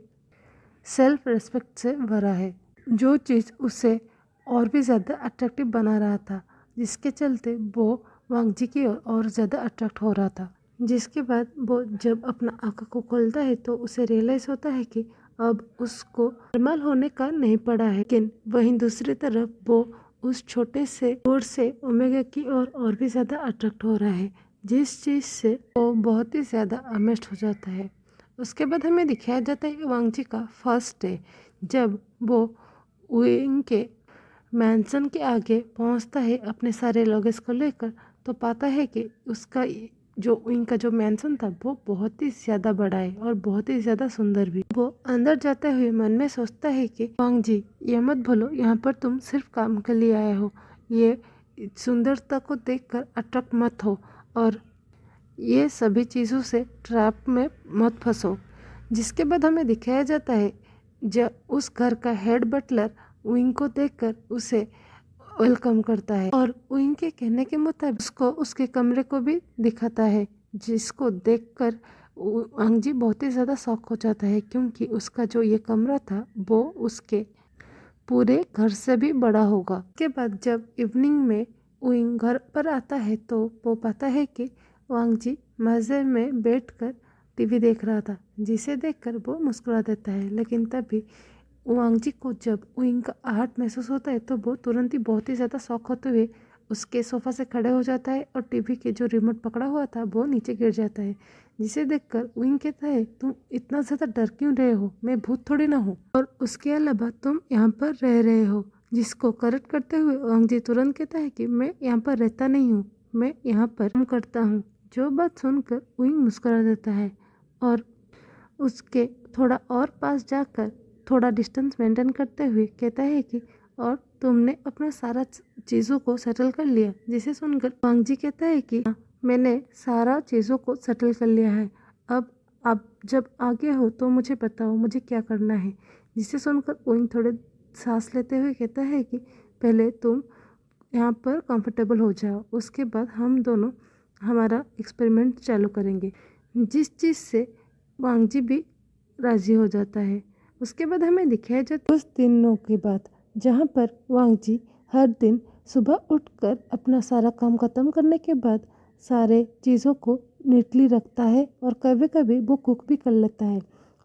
Speaker 2: सेल्फ रिस्पेक्ट से भरा है, जो चीज़ उसे और भी ज़्यादा अट्रैक्टिव बना रहा था, जिसके चलते वो वांग जी की ओर और ज़्यादा अट्रैक्ट हो रहा था। जिसके बाद वो जब अपना आँखों को खोलता है तो उसे रियलाइज़ होता है कि अब उसको नॉर्मल होने का नहीं पड़ा है। लेकिन वहीं दूसरी तरफ वो उस छोटे से ओर से ओमेगा की ओर और भी ज़्यादा अट्रैक्ट हो रहा है, जिस चीज़ से वो बहुत ही ज़्यादा अमेज्ड हो जाता है। उसके बाद हमें दिखाया जाता है वांग जी का फर्स्ट डे। जब वो विंग के मैंसन के आगे पहुंचता है अपने सारे लगेज को लेकर तो पाता है कि उसका जो विंग का जो मैंसन था वो बहुत ही ज़्यादा बड़ा है और बहुत ही ज़्यादा सुंदर भी। वो अंदर जाते हुए मन में सोचता है कि वांग जी ये मत भूलो यहाँ पर तुम सिर्फ काम के लिए आए हो, ये सुंदरता को देखकर अट्रैक्ट मत हो और ये सभी चीज़ों से ट्रैप में मत फंसो। जिसके बाद हमें दिखाया जाता है जब उस घर का हेड बटलर विंग को देखकर उसे वेलकम करता है और विंग के कहने के मुताबिक उसको उसके कमरे को भी दिखाता है, जिसको देखकर वांग जी बहुत ही ज़्यादा शॉक हो जाता है क्योंकि उसका जो ये कमरा था वो उसके पूरे घर से भी बड़ा होगा। इसके बाद जब इवनिंग में विंग घर पर आता है तो वो पाता है कि वांग जी मज़े में बैठकर टीवी देख रहा था, जिसे देखकर वो मुस्कुरा देता है। लेकिन तभी वांगजी को जब उइंग का आहट महसूस होता है तो वो तुरंत ही बहुत ही ज़्यादा शॉक होते हुए उसके सोफ़ा से खड़े हो जाता है और टीवी के जो रिमोट पकड़ा हुआ था वो नीचे गिर जाता है, जिसे देखकर उइंग कहता है, तुम इतना ज़्यादा डर क्यों रहे हो, मैं भूत थोड़ी ना हूँ, और उसके अलावा तुम यहाँ पर रह रहे हो। जिसको करेक्ट करते हुए वांगजी तुरंत कहता है कि मैं यहाँ पर रहता नहीं हूँ, मैं यहाँ पर काम करता हूँ। जो बात सुनकर उइंग मुस्कुरा देता है और उसके थोड़ा और पास जाकर थोड़ा डिस्टेंस मेंटेन करते हुए कहता है कि और तुमने अपना सारा चीज़ों को सेटल कर लिया। जिसे सुनकर वांगजी कहता है कि हाँ, मैंने सारा चीज़ों को सेटल कर लिया है, अब आप जब आगे हो तो मुझे बताओ मुझे क्या करना है। जिसे सुनकर उइंग थोड़े सांस लेते हुए कहता है कि पहले तुम यहाँ पर कंफर्टेबल हो जाओ, उसके बाद हम दोनों हमारा एक्सपेरिमेंट चालू करेंगे। जिस चीज़ से वांगजी भी राज़ी हो जाता है। उसके बाद हमें दिखाया जाता उस दिनों की बात जहाँ पर वांगजी हर दिन सुबह उठकर अपना सारा काम खत्म करने के बाद सारे चीज़ों को नीटली रखता है और कभी कभी वो कुक भी कर लेता है।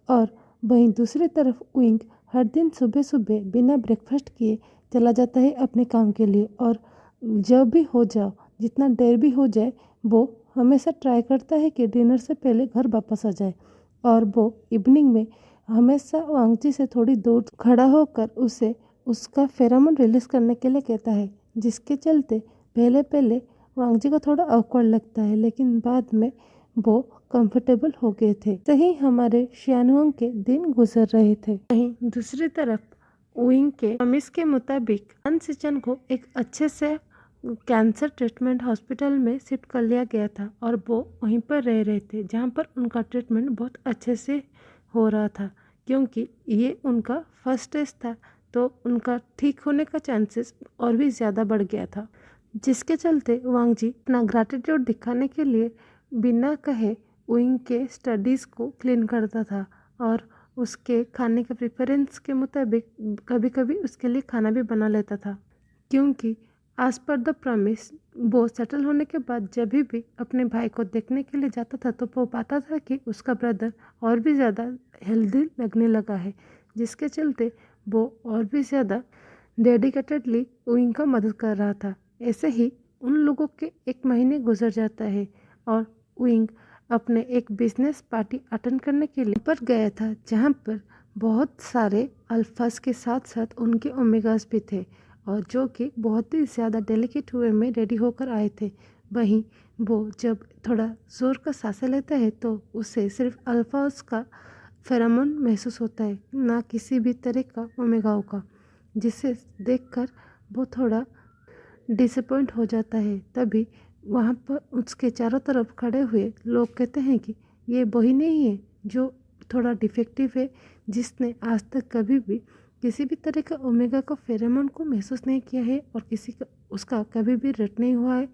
Speaker 2: और वहीं दूसरी तरफ उइंग हर दिन सुबह सुबह बिना ब्रेकफास्ट किए चला जाता है अपने काम के लिए, और जब भी हो जाओ जितना देर भी हो जाए वो हमेशा ट्राई करता है कि डिनर से पहले घर वापस आ जाए। और वो इवनिंग में हमेशा वांगजी से थोड़ी दूर खड़ा होकर उसे उसका फेरोमोन रिलीज करने के लिए कहता है, जिसके चलते पहले पहले वांगजी को थोड़ा awkward लगता है, लेकिन बाद में वो कंफर्टेबल हो गए थे। सही हमारे शियानुआंग के दिन गुजर रहे थे। वहीं दूसरी तरफ उइंग के प्रॉमिस के मुताबिक अन सिचन को एक अच्छे से कैंसर ट्रीटमेंट हॉस्पिटल में शिफ्ट कर लिया गया था और वो वहीं पर रह रहे थे, जहाँ पर उनका ट्रीटमेंट बहुत अच्छे से हो रहा था, क्योंकि ये उनका फर्स्ट स्टेज था तो उनका ठीक होने का चांसेस और भी ज़्यादा बढ़ गया था। जिसके चलते वांगजी अपना ग्रैटिट्यूड दिखाने के लिए बिना कहे उइंग के स्टडीज़ को क्लीन करता था और उसके खाने के प्रेफरेंस के मुताबिक कभी कभी उसके लिए खाना भी बना लेता था, क्योंकि एज पर द प्रॉमिस वो सेटल होने के बाद जब भी अपने भाई को देखने के लिए जाता था तो वो पाता था कि उसका ब्रदर और भी ज़्यादा हेल्दी लगने लगा है, जिसके चलते वो और भी ज़्यादा डेडिकेटेडली उइंग का मदद कर रहा था। ऐसे ही उन लोगों के एक महीने गुजर जाता है और उइंग अपने एक बिजनेस पार्टी अटेंड करने के लिए पर गया था, जहाँ पर बहुत सारे अल्फाज के साथ साथ उनके ओमेगास भी थे और जो कि बहुत ही ज़्यादा डेलिकेट हुए में रेडी होकर आए थे। वहीं वो जब थोड़ा ज़ोर का सांसें लेता है तो उसे सिर्फ अल्फाज का फेरोमोन महसूस होता है, ना किसी भी तरह का ओमेगाओं का, जिसे देखकर वो थोड़ा डिसअपॉइंट हो जाता है। तभी वहाँ पर उसके चारों तरफ खड़े हुए लोग कहते हैं कि ये वही नहीं है जो थोड़ा डिफेक्टिव है, जिसने आज तक कभी भी किसी भी तरह का ओमेगा का फेरोमोन को महसूस नहीं किया है और किसी का उसका कभी भी रट नहीं हुआ है।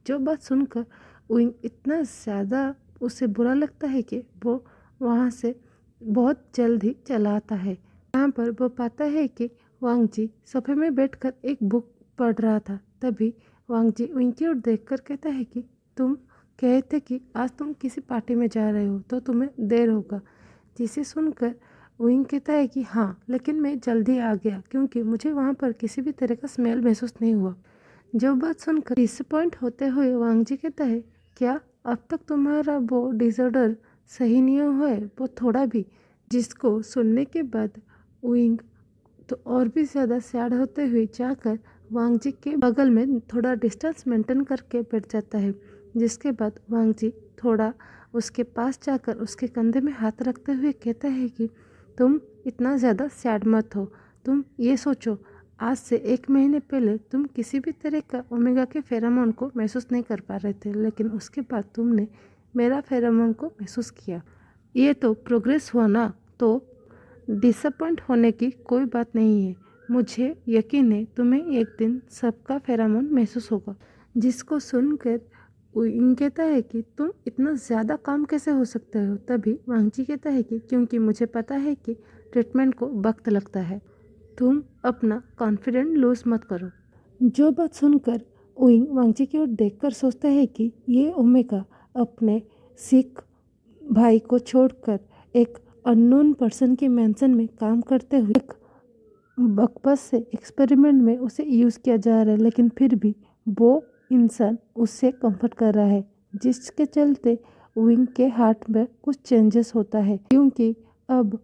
Speaker 2: जो बात सुनकर उइंग इतना ज़्यादा उसे बुरा लगता है कि वो वहाँ से बहुत जल्द ही चला आता है। यहाँ पर वो पाता है कि वांगजी सोफे में बैठकर एक बुक पढ़ रहा था। तभी वांगजी उइंग की ओर देखकर कहता है कि तुम कहे थे कि आज तुम किसी पार्टी में जा रहे हो तो तुम्हें देर होगा। जिसे सुनकर उइंग कहता है कि हाँ, लेकिन मैं जल्दी आ गया क्योंकि मुझे वहाँ पर किसी भी तरह का स्मेल महसूस नहीं हुआ। जो बात सुनकर डिसअपॉइंट होते हुए वांगजी कहता है, क्या अब तक तुम्हारा वो डिसऑर्डर सही नहीं हुआ है वो थोड़ा भी। जिसको सुनने के बाद उइंग तो और भी ज़्यादा सैड होते हुए जाकर वांगजी के बगल में थोड़ा डिस्टेंस मेंटेन करके बैठ जाता है। जिसके बाद वांगजी थोड़ा उसके पास जाकर उसके कंधे में हाथ रखते हुए कहता है कि तुम इतना ज़्यादा सैड मत हो। तुम ये सोचो, आज से 1 महीने पहले तुम किसी भी तरह का ओमेगा के फेरोमोन को महसूस नहीं कर पा रहे थे, लेकिन उसके बाद तुमने मेरा फेरोमोन को महसूस किया। ये तो प्रोग्रेस हुआ ना, तो डिसअपॉइंट होने की कोई बात नहीं है। मुझे यकीन है तुम्हें एक दिन सबका फेरोमोन महसूस होगा। जिसको सुनकर उइंग कहता है कि तुम इतना ज़्यादा काम कैसे हो सकते हो। तभी वांगजी कहता है कि क्योंकि मुझे पता है कि ट्रीटमेंट को वक्त लगता है, तुम अपना कॉन्फिडेंस लूज मत करो। जो बात सुनकर उइंग वांगजी की ओर देखकर सोचता है कि ये ओमेगा अपने सिख भाई को छोड़कर एक अननोन पर्सन के मेंशन में काम करते हुए एक बकवास से एक्सपेरिमेंट में उसे यूज़ किया जा रहा है, लेकिन फिर भी वो इंसान उससे कंफर्ट कर रहा है, जिसके चलते विंग के हार्ट में कुछ चेंजेस होता है, क्योंकि अब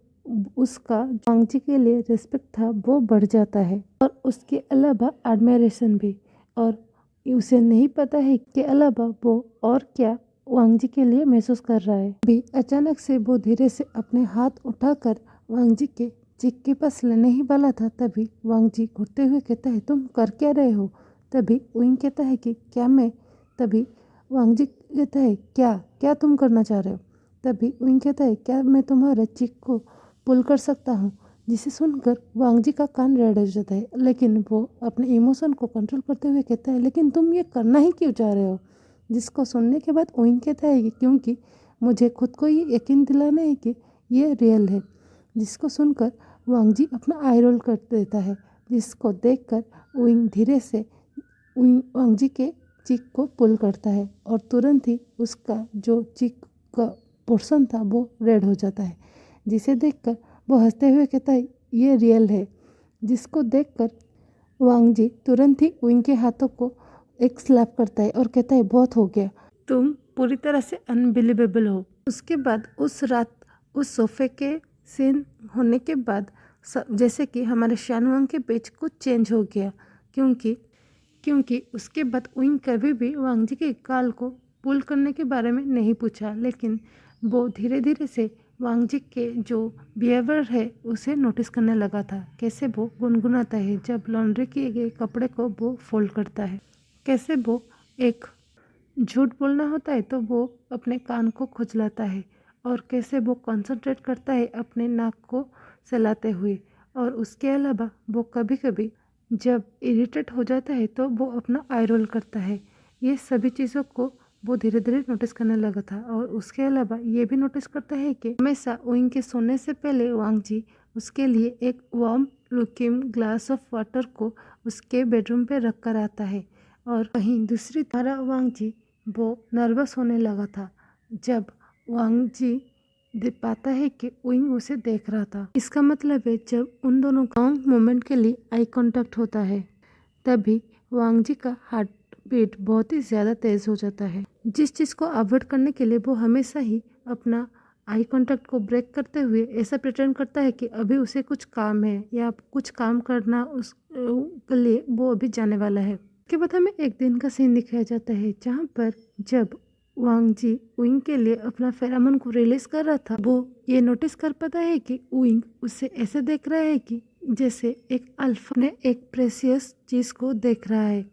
Speaker 2: उसका वांगजी के लिए रिस्पेक्ट था वो बढ़ जाता है, और उसके अलावा एडमायरेशन भी। और उसे नहीं पता है कि अलावा वो और क्या वांगजी के लिए महसूस कर रहा है। भी अचानक से वो धीरे से अपने हाथ उठाकर वांगजी के चिक के पास लेने ही वाला था, तभी वांगजी घुरते हुए कहता है, तुम कर क्या रहे हो? तभी विंग कहता है कि क्या मैं? तभी वांगजी कहता है, क्या क्या तुम करना चाह रहे हो? तभी विंग कहता है, क्या मैं तुम्हारे चिक को पुल कर सकता हूँ? जिसे सुनकर वांगजी का कान रेड हो जाता है, लेकिन वो अपने इमोशन को कंट्रोल करते हुए कहता है, लेकिन तुम ये करना ही क्यों चाह रहे हो? जिसको सुनने के बाद विंग कहता है कि क्योंकि मुझे खुद को ये यकीन दिलाना है कि ये रियल है। जिसको सुनकर वांगजी अपना आई रोल कर देता है, जिसको देखकर विंग धीरे से वांगजी के चिक को पुल करता है, और तुरंत ही उसका जो चिक का पोर्शन था वो रेड हो जाता है। जिसे देखकर वो हंसते हुए कहता है, ये रियल है। जिसको देखकर वांगजी तुरंत ही विंग के हाथों को एक स्लैप करता है और कहता है, बहुत हो गया, तुम पूरी तरह से अनबिलीवेबल हो। उसके बाद उस रात उस सोफे के सीन होने के बाद जैसे कि हमारे शानवांग के बीच कुछ चेंज हो गया, क्योंकि उसके बाद विंग कभी भी वांगजी के गाल को पुल करने के बारे में नहीं पूछा, लेकिन वो धीरे धीरे से वांगजी के जो बिहेवियर है उसे नोटिस करने लगा था। कैसे वो गुनगुनाता है जब लॉन्ड्री किए गए कपड़े को वो फोल्ड करता है, कैसे वो एक झूठ बोलना होता है तो वो अपने कान को खुजलाता है, और कैसे वो कंसंट्रेट करता है अपने नाक को सहलाते हुए। और उसके अलावा वो कभी कभी जब इरिटेट हो जाता है तो वो अपना आई रोल करता है। ये सभी चीज़ों को वो धीरे धीरे नोटिस करने लगा था, और उसके अलावा ये भी नोटिस करता है कि हमेशा विंग के सोने से पहले वांगजी उसके लिए एक warm looking glass of water को उसके बेडरूम पे रख कर आता है। और वहीं दूसरी तरफ वांगजी वो नर्वस होने लगा था जब वांगजी देख पाता है कि विंग उसे देख रहा था। इसका मतलब है जब उन दोनों का लॉन्ग मोमेंट के लिए आई कांटेक्ट होता है, तभी वांगजी का हार्ट बीट बहुत ही ज़्यादा तेज हो जाता है। जिस चीज़ को अवॉइड करने के लिए वो हमेशा ही अपना आई कांटेक्ट को ब्रेक करते हुए ऐसा प्रिटेंड करता है कि अभी उसे कुछ काम है या कुछ काम करना उस के लिए वो अभी जाने वाला है। उसके बाद हमें एक दिन का सीन दिखाया जाता है जहाँ पर जब वांगजी विंग के लिए अपना फेरामोन को रिलीज कर रहा था, वो ये नोटिस कर पाता है कि विंग उससे ऐसे देख रहा है कि जैसे एक अल्फा ने एक प्रेशियस चीज़ को देख रहा है,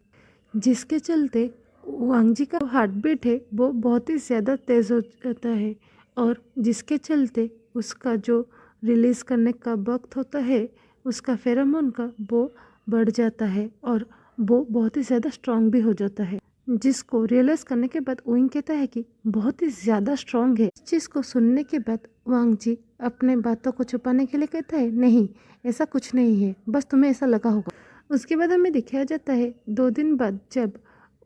Speaker 2: जिसके चलते वांगजी का हार्ट बीट है वो बहुत ही ज़्यादा तेज़ हो जाता है, और जिसके चलते उसका जो रिलीज़ करने का वक्त होता है उसका फेरामोन का वो बढ़ जाता है, और वो बहुत ही ज़्यादा स्ट्रांग भी हो जाता है। जिसको रियलाइज़ करने के बाद विंग कहता है कि बहुत ही ज़्यादा स्ट्रांग है। इस चीज़ को सुनने के बाद वांगजी अपने बातों को छुपाने के लिए कहता है, नहीं ऐसा कुछ नहीं है, बस तुम्हें ऐसा लगा होगा। उसके बाद हमें दिखाया जाता है 2 दिन बाद जब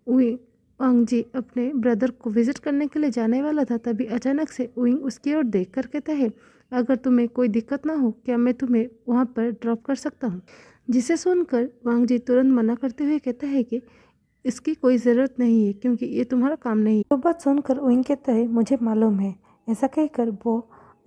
Speaker 2: वांगजी अपने ब्रदर को विजिट करने के लिए जाने वाला था, तभी अचानक से विंग उसकी ओर देख कर कहता है, अगर तुम्हें कोई दिक्कत ना हो क्या मैं तुम्हें वहाँ पर ड्रॉप कर सकता हूँ? जिसे सुनकर वांगजी तुरंत मना करते हुए कहता है कि इसकी कोई ज़रूरत नहीं है, क्योंकि ये तुम्हारा काम नहीं है।
Speaker 1: तो बात सुनकर विंग कहता है, मुझे मालूम है। ऐसा कहकर वो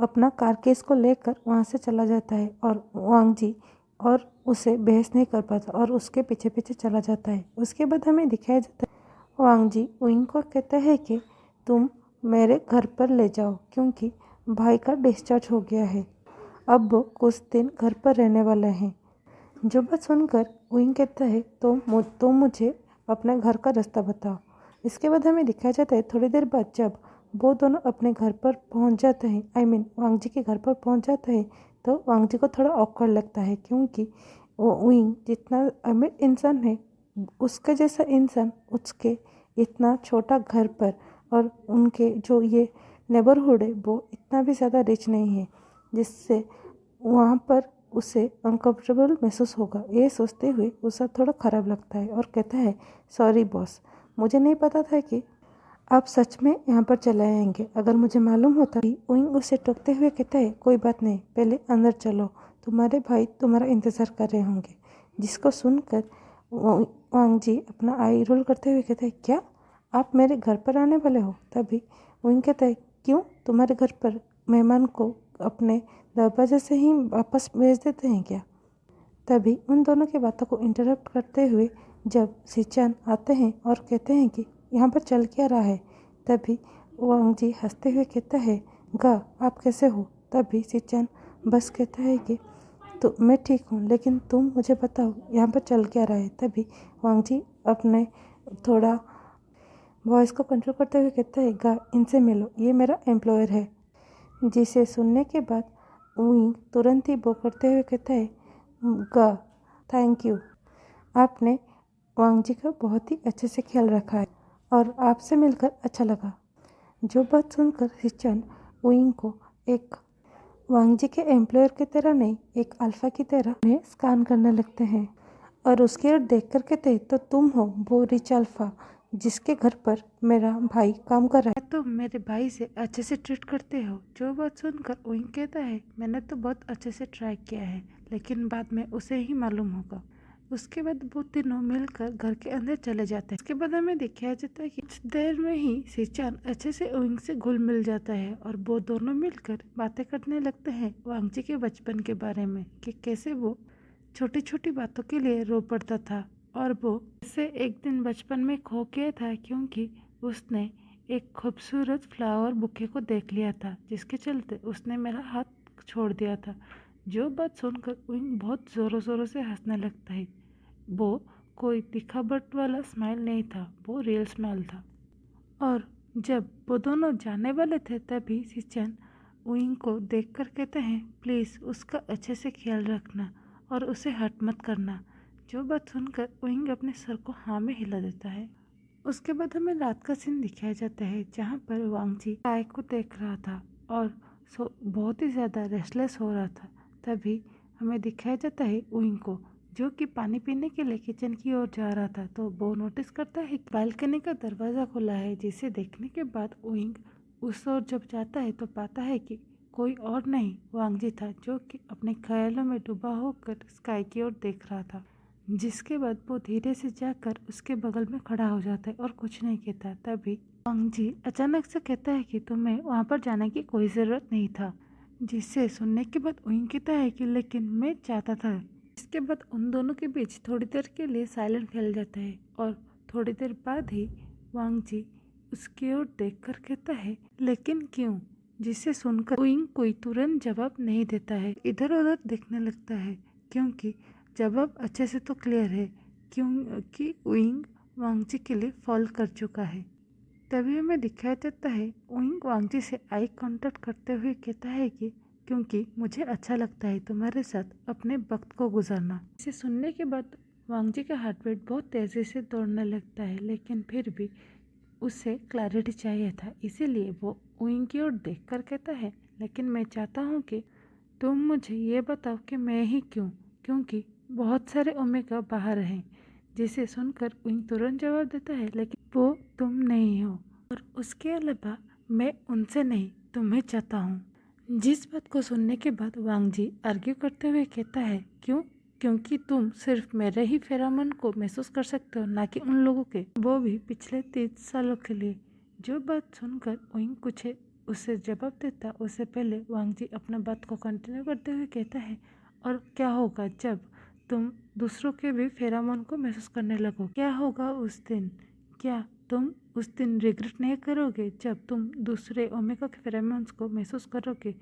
Speaker 1: अपना कार केस को लेकर वहाँ से चला जाता है, और वांगजी और उसे बहस नहीं कर पाता और उसके पीछे पीछे चला जाता है। उसके बाद हमें दिखाया जाता है वांगजी विंग को कहता है कि तुम मेरे घर पर ले जाओ, क्योंकि भाई का डिस्चार्ज हो गया है, अब वो कुछ दिन घर पर रहने वाले हैं। जो बात सुनकर विंग कहता है, तो मुझे अपने घर का रास्ता बताओ। इसके बाद हमें दिखाया जाता है थोड़ी देर बाद जब वो दोनों अपने घर पर पहुंच जाते हैं, वांगजी के घर पर पहुंच जाते हैं, तो वांगजी को थोड़ा ऑकवर्ड लगता है, क्योंकि वो विंग जितना अमीर इंसान है उसका जैसा इंसान उसके इतना छोटा घर पर, और उनके जो ये नेबरहुड है वो इतना भी ज़्यादा रिच नहीं है, जिससे वहाँ पर उसे अनकम्फर्टेबल महसूस होगा। ये सोचते हुए उसे थोड़ा ख़राब लगता है और कहता है, सॉरी बॉस, मुझे नहीं पता था कि आप सच में यहाँ पर चले आएंगे। अगर मुझे मालूम होता। विंग उसे टोकते हुए कहता है, कोई बात नहीं, पहले अंदर चलो,
Speaker 2: तुम्हारे भाई तुम्हारा इंतज़ार कर रहे होंगे। जिसको सुनकर वांग जी अपना आई रोल करते हुए कहते हैं, क्या आप मेरे घर पर आने वाले हो? तभी वांग कहता है, क्यों, तुम्हारे घर पर मेहमान को अपने दरवाजे से ही वापस भेज देते हैं क्या? तभी उन दोनों की बातों को इंटरप्ट करते हुए जब सिचान आते हैं और कहते हैं कि यहाँ पर चल क्या रहा है, तभी वांग जी हंसते हुए कहता है, गा आप कैसे हो? तभी सिचान बस कहता है कि तो मैं ठीक हूँ, लेकिन तुम मुझे बताओ यहाँ पर चल क्या रहा है? तभी वांग जी अपने थोड़ा वॉइस को कंट्रोल करते हुए कहता है, गा इनसे मिलो, ये मेरा एम्प्लॉयर है। जिसे सुनने के बाद विंग तुरंत ही वो करते हुए कहता है, गा थैंक यू, आपने वांग जी का बहुत ही अच्छे से ख्याल रखा है और आपसे मिलकर अच्छा लगा। जो बात सुनकर सिचन विंग को एक वांग जी के एम्प्लॉयर की तरह नहीं, एक अल्फा की तरह उन्हें स्कैन करने लगते हैं और उसकी ओर देख कर कहते हैं, तो तुम हो वो रिच अल्फा जिसके घर पर मेरा भाई काम कर रहा है, तुम मेरे भाई से अच्छे से ट्रीट करते हो। जो बात सुनकर विंग कहता है, मैंने तो बहुत अच्छे से ट्राई किया है, लेकिन बाद में उसे ही मालूम होगा। उसके बाद वो तीनों मिलकर घर के अंदर चले जाते हैं। इसके बाद हमें दिखाया जाता है कि कुछ देर में ही सिचान अच्छे से विंग से घुल मिल जाता है और वो दोनों मिलकर बातें करने लगते हैं वांग जी के बचपन के बारे में, कि कैसे वो छोटी छोटी बातों के लिए रो पड़ता था और वो कैसे एक दिन बचपन में खो गया था क्योंकि उसने एक खूबसूरत फ्लावर बुके को देख लिया था, जिसके चलते उसने मेरा हाथ छोड़ दिया था। जो बात सुनकर विंग बहुत ज़ोरों ज़ोरों से हंसने लगता है। वो कोई दिखावट वाला स्माइल नहीं था, वो रियल स्माइल था। और जब वो दोनों जाने वाले थे तभी सिचन विंग को देखकर कहते हैं, प्लीज़ उसका अच्छे से ख्याल रखना और उसे हर्ट मत करना। जो बात सुनकर विंग अपने सर को हाँ में हिला देता है। उसके बाद हमें रात का सीन दिखाया जाता है जहाँ पर वांग जी चाय को देख रहा था और बहुत ही ज़्यादा रेस्टलेस हो रहा था। तभी हमें दिखाया जाता है विंग को, जो कि पानी पीने के लिए किचन की ओर जा रहा था, तो वो नोटिस करता है कि बालकनी का दरवाज़ा खुला है। जिसे देखने के बाद विंग उस ओर जब जाता है तो पाता है कि कोई और नहीं वांग जी था, जो कि अपने ख्यालों में डूबा होकर स्काई की ओर देख रहा था। जिसके बाद वो धीरे से जाकर उसके बगल में खड़ा हो जाता है और कुछ नहीं कहता। तभी वांग जी अचानक से कहता है कि तुम्हें वहाँ पर जाने की कोई ज़रूरत नहीं था। जिससे सुनने के बाद विंग कहता है कि लेकिन मैं चाहता था। इसके बाद उन दोनों के बीच थोड़ी देर के लिए साइलेंट फैल जाता है और थोड़ी देर बाद ही वांग जी उसकी ओर देखकर कहता है, लेकिन क्यों? जिसे सुनकर विंग कोई तुरंत जवाब नहीं देता है, इधर उधर देखने लगता है, क्योंकि जवाब अच्छे से तो क्लियर है, क्योंकि विंग वांग जी के लिए फॉल कर चुका है। तभी हमें दिखाया जाता है विंग वांग जी से आई कांटेक्ट करते हुए कहता है कि क्योंकि मुझे अच्छा लगता है तुम्हारे साथ अपने वक्त को गुजारना। इसे सुनने के बाद वांग जी का हार्ट बीट बहुत तेज़ी से दौड़ने लगता है, लेकिन फिर भी उसे क्लैरिटी चाहिए था, इसीलिए वो विंग की ओर देखकर कहता है, लेकिन मैं चाहता हूँ कि तुम मुझे ये बताओ कि मैं ही क्यों, क्योंकि बहुत सारे ओमेगा बाहर हैं। जिसे सुनकर विंग तुरंत जवाब देता है, लेकिन वो तुम नहीं हो और उसके अलावा मैं उनसे नहीं तुम्हें चाहता हूँ। जिस बात को सुनने के बाद वांग जी आर्ग्यू करते हुए कहता है, क्यों? क्योंकि तुम सिर्फ मेरे ही फेरामन को महसूस कर सकते हो, ना कि उन लोगों के, वो भी पिछले 30 सालों के लिए। जो बात सुनकर विंग कुछ उससे जवाब देता उससे पहले वांग जी अपना बात को कंटिन्यू करते हुए कहता है, और क्या होगा जब तुम दूसरों के भी फेरामोन को महसूस करने लगो? क्या होगा उस दिन? क्या तुम उस दिन रिग्रेट नहीं करोगे जब तुम दूसरे ओमेगा के फेरामोन्स को महसूस करोगे,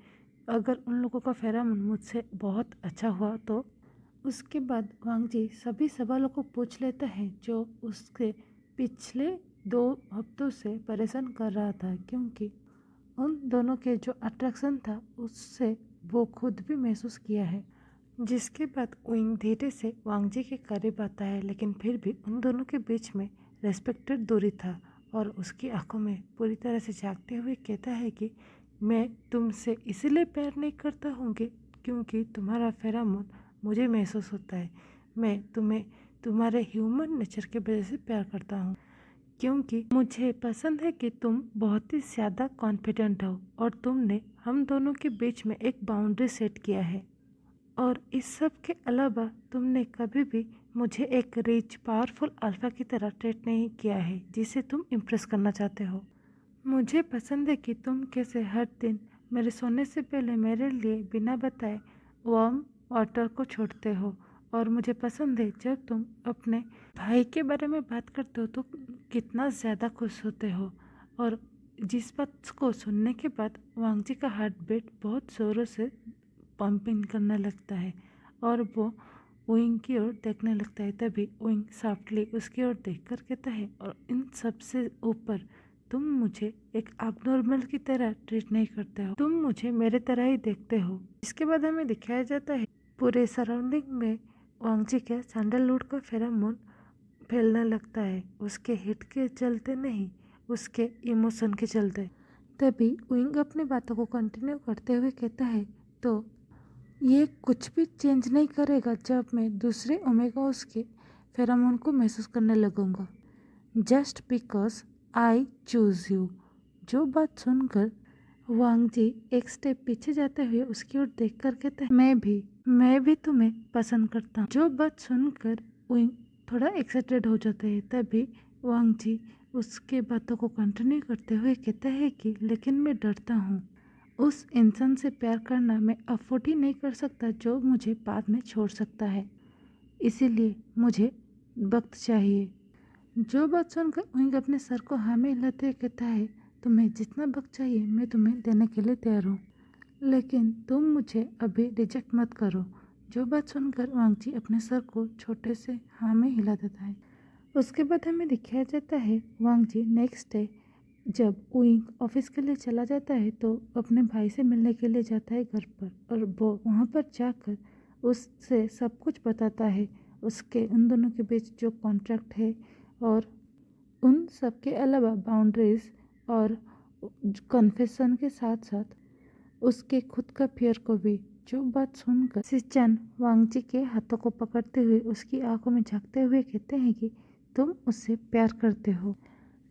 Speaker 2: अगर उन लोगों का फेरामोन मुझसे बहुत अच्छा हुआ तो? उसके बाद वांग जी सभी सवालों को पूछ लेता है जो उसके पिछले 2 हफ्तों से परेशान कर रहा था, क्योंकि उन दोनों के जो अट्रैक्शन था उससे वो खुद भी महसूस किया है। जिसके बाद विंग धीरे से वांग जी के करीब आता है, लेकिन फिर भी उन दोनों के बीच में रेस्पेक्टेड दूरी था और उसकी आंखों में पूरी तरह से झांकते हुए कहता है कि मैं तुमसे इसलिए प्यार नहीं करता हूँ क्योंकि तुम्हारा फेरामोन मुझे महसूस होता है। मैं तुम्हें तुम्हारे ह्यूमन नेचर के वजह से प्यार करता हूँ, क्योंकि मुझे पसंद है कि तुम बहुत ही ज़्यादा कॉन्फिडेंट हो और तुमने हम दोनों के बीच में एक बाउंड्री सेट किया है। और इस सब के अलावा तुमने कभी भी मुझे एक रिच पावरफुल अल्फा की तरह ट्रीट नहीं किया है जिसे तुम इम्प्रेस करना चाहते हो। मुझे पसंद है कि तुम कैसे हर दिन मेरे सोने से पहले मेरे लिए बिना बताए वार्म वाटर को छोड़ते हो, और मुझे पसंद है जब तुम अपने भाई के बारे में बात करते हो तो कितना ज़्यादा खुश होते हो। और जिस बात को सुनने के बाद वांगजी का हार्ट बीट बहुत ज़ोरों से पंपिंग करने लगता है और वो विंग की ओर देखने लगता है। तभी विंग सॉफ्टली उसकी ओर देखकर कहता है, और इन सबसे ऊपर तुम मुझे एक अबनॉर्मल की तरह ट्रीट नहीं करते हो, तुम मुझे मेरे तरह ही देखते हो। इसके बाद हमें दिखाया जाता है पूरे सराउंडिंग में वांगजी के सैंडलवुड का फेरोमोन फैलने लगता है, उसके हिट के चलते नहीं, उसके इमोशन के चलते। तभी विंग अपनी बातों को कंटिन्यू करते हुए कहता है, तो ये कुछ भी चेंज नहीं करेगा जब मैं दूसरे ओमेगास के फेरोमोन को महसूस करने लगूंगा, just because I choose you. जो बात सुनकर वांगजी एक स्टेप पीछे जाते हुए उसकी ओर देखकर कहते हैं, मैं भी तुम्हें पसंद करता हूँ। जो बात सुनकर विंग थोड़ा एक्साइटेड हो जाते हैं। तभी वांगजी उसके बातों को कंटिन्यू करते हुए कहते हैं कि लेकिन मैं डरता हूँ, उस इंसान से प्यार करना मैं अफोर्ड ही नहीं कर सकता जो मुझे बाद में छोड़ सकता है, इसीलिए मुझे वक्त चाहिए। जो बात सुनकर विंग अपने सर को हाँ में हिलाते हुए कहता है, तुम्हें जितना वक्त चाहिए मैं तुम्हें देने के लिए तैयार हूँ, लेकिन तुम मुझे अभी रिजेक्ट मत करो। जो बात सुनकर वांगजी अपने सर को छोटे से हाँ में हिला देता है। उसके बाद हमें दिखाया जाता है वांगजी नेक्स्ट डे जब विंग ऑफिस के लिए चला जाता है तो अपने भाई से मिलने के लिए जाता है घर पर, और वो वहाँ पर जाकर उससे सब कुछ बताता है, उसके उन दोनों के बीच जो कॉन्ट्रैक्ट है और उन सब के अलावा बाउंड्रीज और कन्फेशन के साथ साथ उसके खुद का फियर को भी। जो बात सुनकर सिचन वांगजी के हाथों को पकड़ते हुए उसकी आंखों में झांकते हुए कहते हैं कि तुम उससे प्यार करते हो,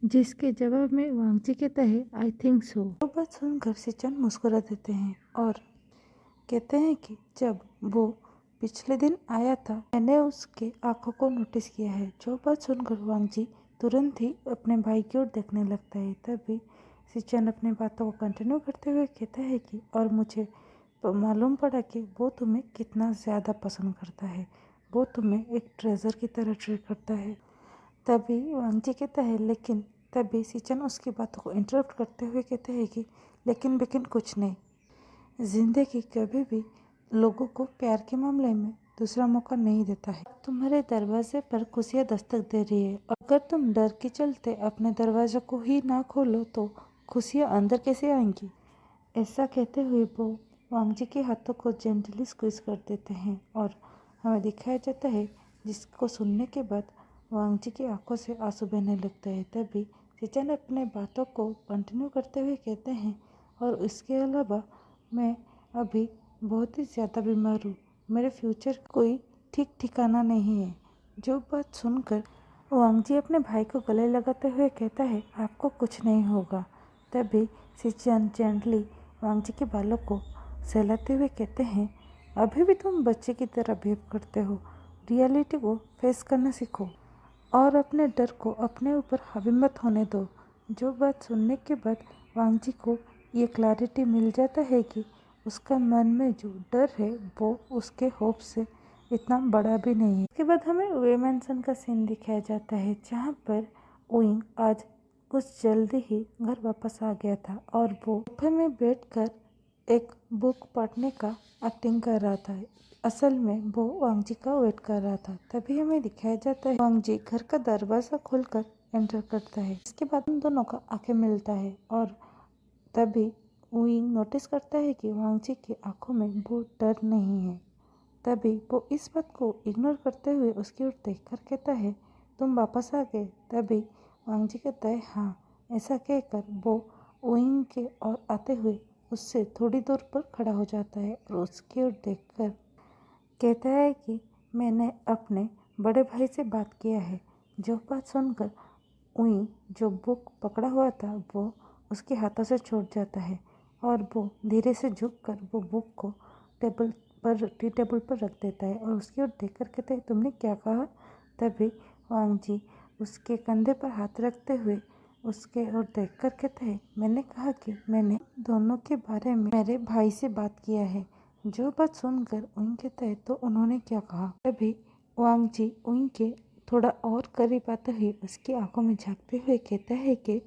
Speaker 2: जिसके जवाब में वांगजी कहता है, आई थिंक सो। वो बात सुनकर सिचन मुस्कुरा देते हैं और कहते हैं कि जब वो पिछले दिन आया था मैंने उसके आंखों को नोटिस किया है। जो बात सुनकर वांगजी तुरंत ही अपने भाई की ओर देखने लगता है। तभी सिचन अपनी बातों को कंटिन्यू करते हुए कहता है कि और मुझे मालूम पड़ा कि वो तुम्हें कितना ज़्यादा पसंद करता है, वो तुम्हें एक ट्रेजर की तरह ट्रीट करता है। तभी वांगजी कहता है लेकिन, तभी सिचन उसकी बातों को इंटरप्ट करते हुए कहते हैं कि लेकिन कुछ नहीं, जिंदगी कभी भी लोगों को प्यार के मामले में दूसरा मौका नहीं देता है। तुम्हारे दरवाजे पर खुशियाँ दस्तक दे रही है, अगर तुम डर के चलते अपने दरवाजे को ही ना खोलो तो खुशियाँ अंदर कैसे आएंगी। ऐसा कहते हुए वो वांगजी के हाथों को जेंटली स्क्वीज कर देते हैं और हमें दिखाया जाता है, जिसको सुनने के बाद वांगजी की आंखों से आंसू बहने लगता है। तभी सिचन अपने बातों को कंटिन्यू करते हुए कहते हैं, और इसके अलावा मैं अभी बहुत ही ज़्यादा बीमार हूँ, मेरे फ्यूचर कोई ठीक ठिकाना नहीं है। जो बात सुनकर वांगजी अपने भाई को गले लगाते हुए कहता है, आपको कुछ नहीं होगा। तभी सिचन जेंटली वांगजी के बालों को सहलाते हुए कहते हैं, अभी भी तुम बच्चे की तरह बिहेव करते हो, रियलिटी को फेस करना सीखो और अपने डर को अपने ऊपर हावी मत होने दो। जो बात सुनने के बाद वांगजी को ये क्लैरिटी मिल जाता है कि उसका मन में जो डर है वो उसके होप से इतना बड़ा भी नहीं है। इसके बाद हमें वे मैंसन का सीन दिखाया जाता है जहाँ पर विंग आज कुछ जल्दी ही घर वापस आ गया था और वो कैफे में बैठकर एक बुक पढ़ने का एक्टिंग कर रहा था। असल में वो वांगजी का वेट कर रहा था। तभी हमें दिखाया जाता है वांगजी घर का दरवाजा खोलकर एंटर करता है। इसके बाद उन दोनों का आंखें मिलता है और तभी विंग नोटिस करता है कि वांगजी की आंखों में वो डर नहीं है। तभी वो इस बात को इग्नोर करते हुए उसकी ओर देखकर कहता है, तुम वापस आ गए। तभी वांगजी कहता है, हाँ। ऐसा कहकर वो विंग के ओर आते हुए उससे थोड़ी दूर पर खड़ा हो जाता है और उसकी ओर देखकर कहता है कि मैंने अपने बड़े भाई से बात किया है। जो बात सुनकर विंग जो बुक पकड़ा हुआ था वो उसके हाथों से छूट जाता है और वो धीरे से झुककर वो बुक को टेबल
Speaker 1: पर टी टेबल पर रख देता है और उसकी ओर देख कर कहता है, तुमने क्या कहा? तभी वांग जी उसके कंधे पर हाथ रखते हुए उसके ओर देख कर कहता है, मैंने कहा कि मैंने दोनों के बारे में मेरे भाई से बात किया है। जो बात सुनकर उइंग कहता है, तो उन्होंने क्या कहा? तभी वांग जी उइंग के थोड़ा और करीब आते हुए उसकी आंखों में झांकते हुए कहता है कि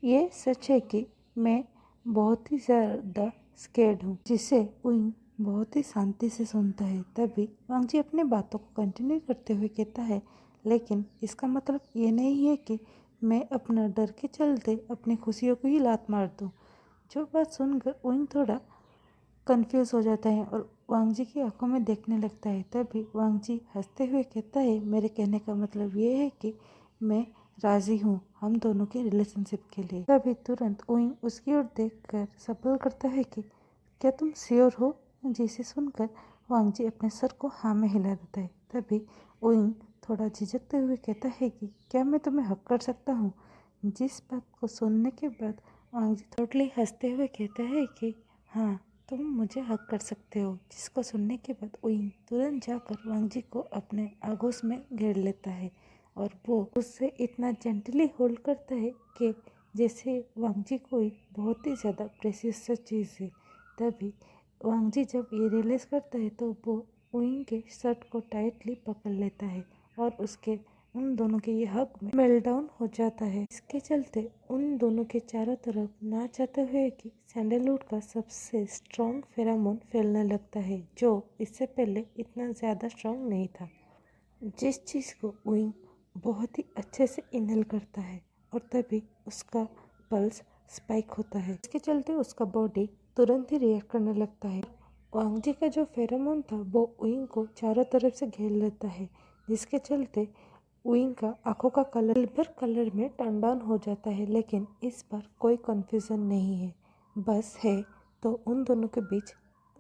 Speaker 1: ये सच है कि मैं बहुत ही ज़्यादा स्केर्ड हूँ, जिसे उइंग बहुत ही शांति से सुनता है। तभी वांग जी अपनी बातों को कंटिन्यू करते हुए कहता है, लेकिन इसका मतलब ये नहीं है कि मैं अपना डर के चलते अपनी खुशियों को ही लात मार दूँ। जो बात सुनकर उइंग थोड़ा कंफ्यूज हो जाता है और वांग जी की आंखों में देखने लगता है। तभी वांग जी हंसते हुए कहता है, मेरे कहने का मतलब ये है कि मैं राजी हूँ हम दोनों के रिलेशनशिप के लिए। तभी तुरंत उइंग उसकी ओर देखकर सवाल करता है कि क्या तुम श्योर हो? जिसे सुनकर वांग जी अपने सर को हाँ में हिला देता है। तभी उइंग थोड़ा झिझकते हुए कहता है कि क्या मैं तुम्हें हक कर सकता हूँ? जिस बात को सुनने के बाद वांग जी टोटली हंसते हुए कहता है कि हाँ, तुम मुझे हक कर सकते हो। जिसको सुनने के बाद उइंग तुरंत जाकर वांग जी को अपने आगोश में घेर लेता है और वो उससे इतना जेंटली होल्ड करता है कि जैसे वांग जी कोई बहुत ही ज़्यादा प्रेशियस चीज़ है। तभी वांग जी जब ये रियलाइज करता है तो वो उइंग के शर्ट को टाइटली पकड़ लेता है और उसके उन दोनों के ये हक में मेल्टडाउन हो जाता है। इसके चलते उन दोनों के चारों तरफ ना चाहते हुए कि सैंडलवुड का सबसे स्ट्रॉन्ग फेरामोन फैलने लगता है, जो इससे पहले इतना ज़्यादा स्ट्रॉन्ग नहीं था। जिस चीज़ को उइंग बहुत ही अच्छे से इनहेल करता है और तभी उसका पल्स स्पाइक होता है। इसके चलते उसका बॉडी तुरंत ही रिएक्ट करने लगता है। वांग जी का जो फेरोमोन था वो उइंग को चारों तरफ से घेर लेता है, जिसके चलते उइंग का आंखों का कलर सिल्वर कलर में टर्न डाउन हो जाता है। लेकिन इस बार कोई कन्फ्यूज़न नहीं है, बस है तो उन दोनों के बीच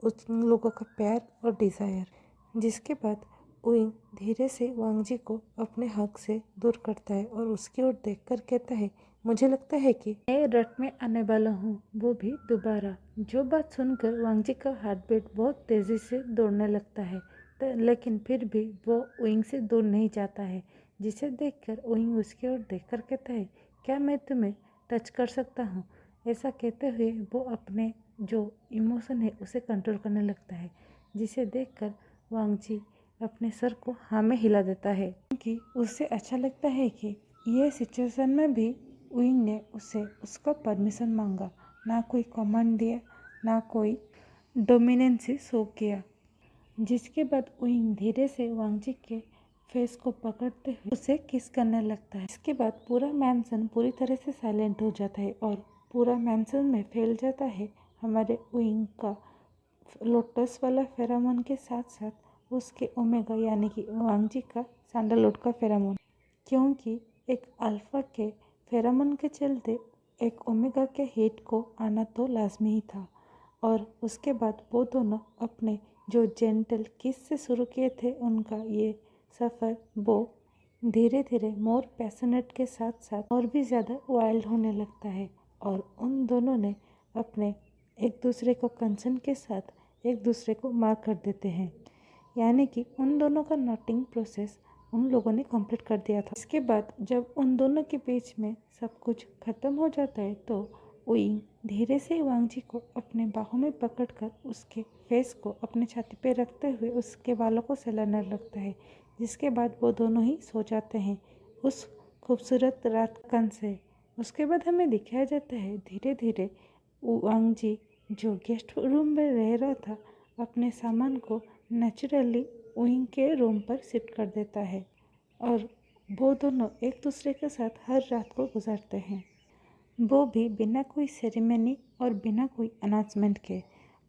Speaker 1: उन लोगों का प्यार और डिज़ायर। जिसके बाद उइंग धीरे से वांग जी को अपने हक से दूर करता है और उसकी ओर देखकर कहता है, मुझे लगता है कि मैं रट में आने वाला हूँ, वो भी दोबारा। जो बात सुनकर वांग जी का हार्ट बीट बहुत तेज़ी से दौड़ने लगता है, लेकिन फिर भी वो उइंग से दूर नहीं जाता है। जिसे देखकर उइंग उसकी ओर देखकर कहता है, क्या मैं तुम्हें टच कर सकता हूँ? ऐसा कहते हुए वो अपने जो इमोशन है उसे कंट्रोल करने लगता है, जिसे देखकर वांग जी अपने सर को हाँ में हिला देता है, क्योंकि उसे अच्छा लगता है कि ये सिचुएशन में भी उइंग ने उसे उसका परमिशन मांगा, ना कोई कमांड दिया, ना कोई डोमिनेंसी शो किया। जिसके बाद उइंग धीरे से वांग जी के फेस को पकड़ते हुए उसे किस करने लगता है। इसके बाद पूरा मैंसन पूरी तरह से साइलेंट हो जाता है और पूरा मैंसन में फैल जाता है हमारे उइंग का लोटस वाला फेरामोन के साथ साथ उसके ओमेगा यानी कि वांग जी का सैंडलवुड का फेरामोन। क्योंकि एक अल्फा के फेरामोन के चलते एक ओमेगा के हिट को आना तो लाजमी ही था और उसके बाद वो दोनों अपने जो जेंटल किस से शुरू किए थे उनका ये सफ़र वो धीरे धीरे मोर पैशनेट के साथ साथ और भी ज़्यादा वाइल्ड होने लगता है और उन दोनों ने अपने एक दूसरे को कंसर्न के साथ एक दूसरे को मार कर देते हैं। यानी कि उन दोनों का नॉटिंग प्रोसेस उन लोगों ने कंप्लीट कर दिया था। इसके बाद जब उन दोनों के बीच में सब कुछ खत्म हो जाता है तो उइंग धीरे से वांग जी को अपने बाहों में पकड़कर उसके फेस को अपने छाती पे रखते हुए उसके बालों को सहलाने लगता है। जिसके बाद वो दोनों ही सो जाते हैं उस खूबसूरत रात कन से। उसके बाद हमें दिखाया जाता है धीरे धीरे वांग जी जो गेस्ट रूम में रह रहा था अपने सामान को नेचुरली उइंग के रूम पर शिफ्ट कर देता है और वो दोनों एक दूसरे के साथ हर रात को गुजारते हैं, वो भी बिना कोई सेरेमनी और बिना कोई अनाउंसमेंट के।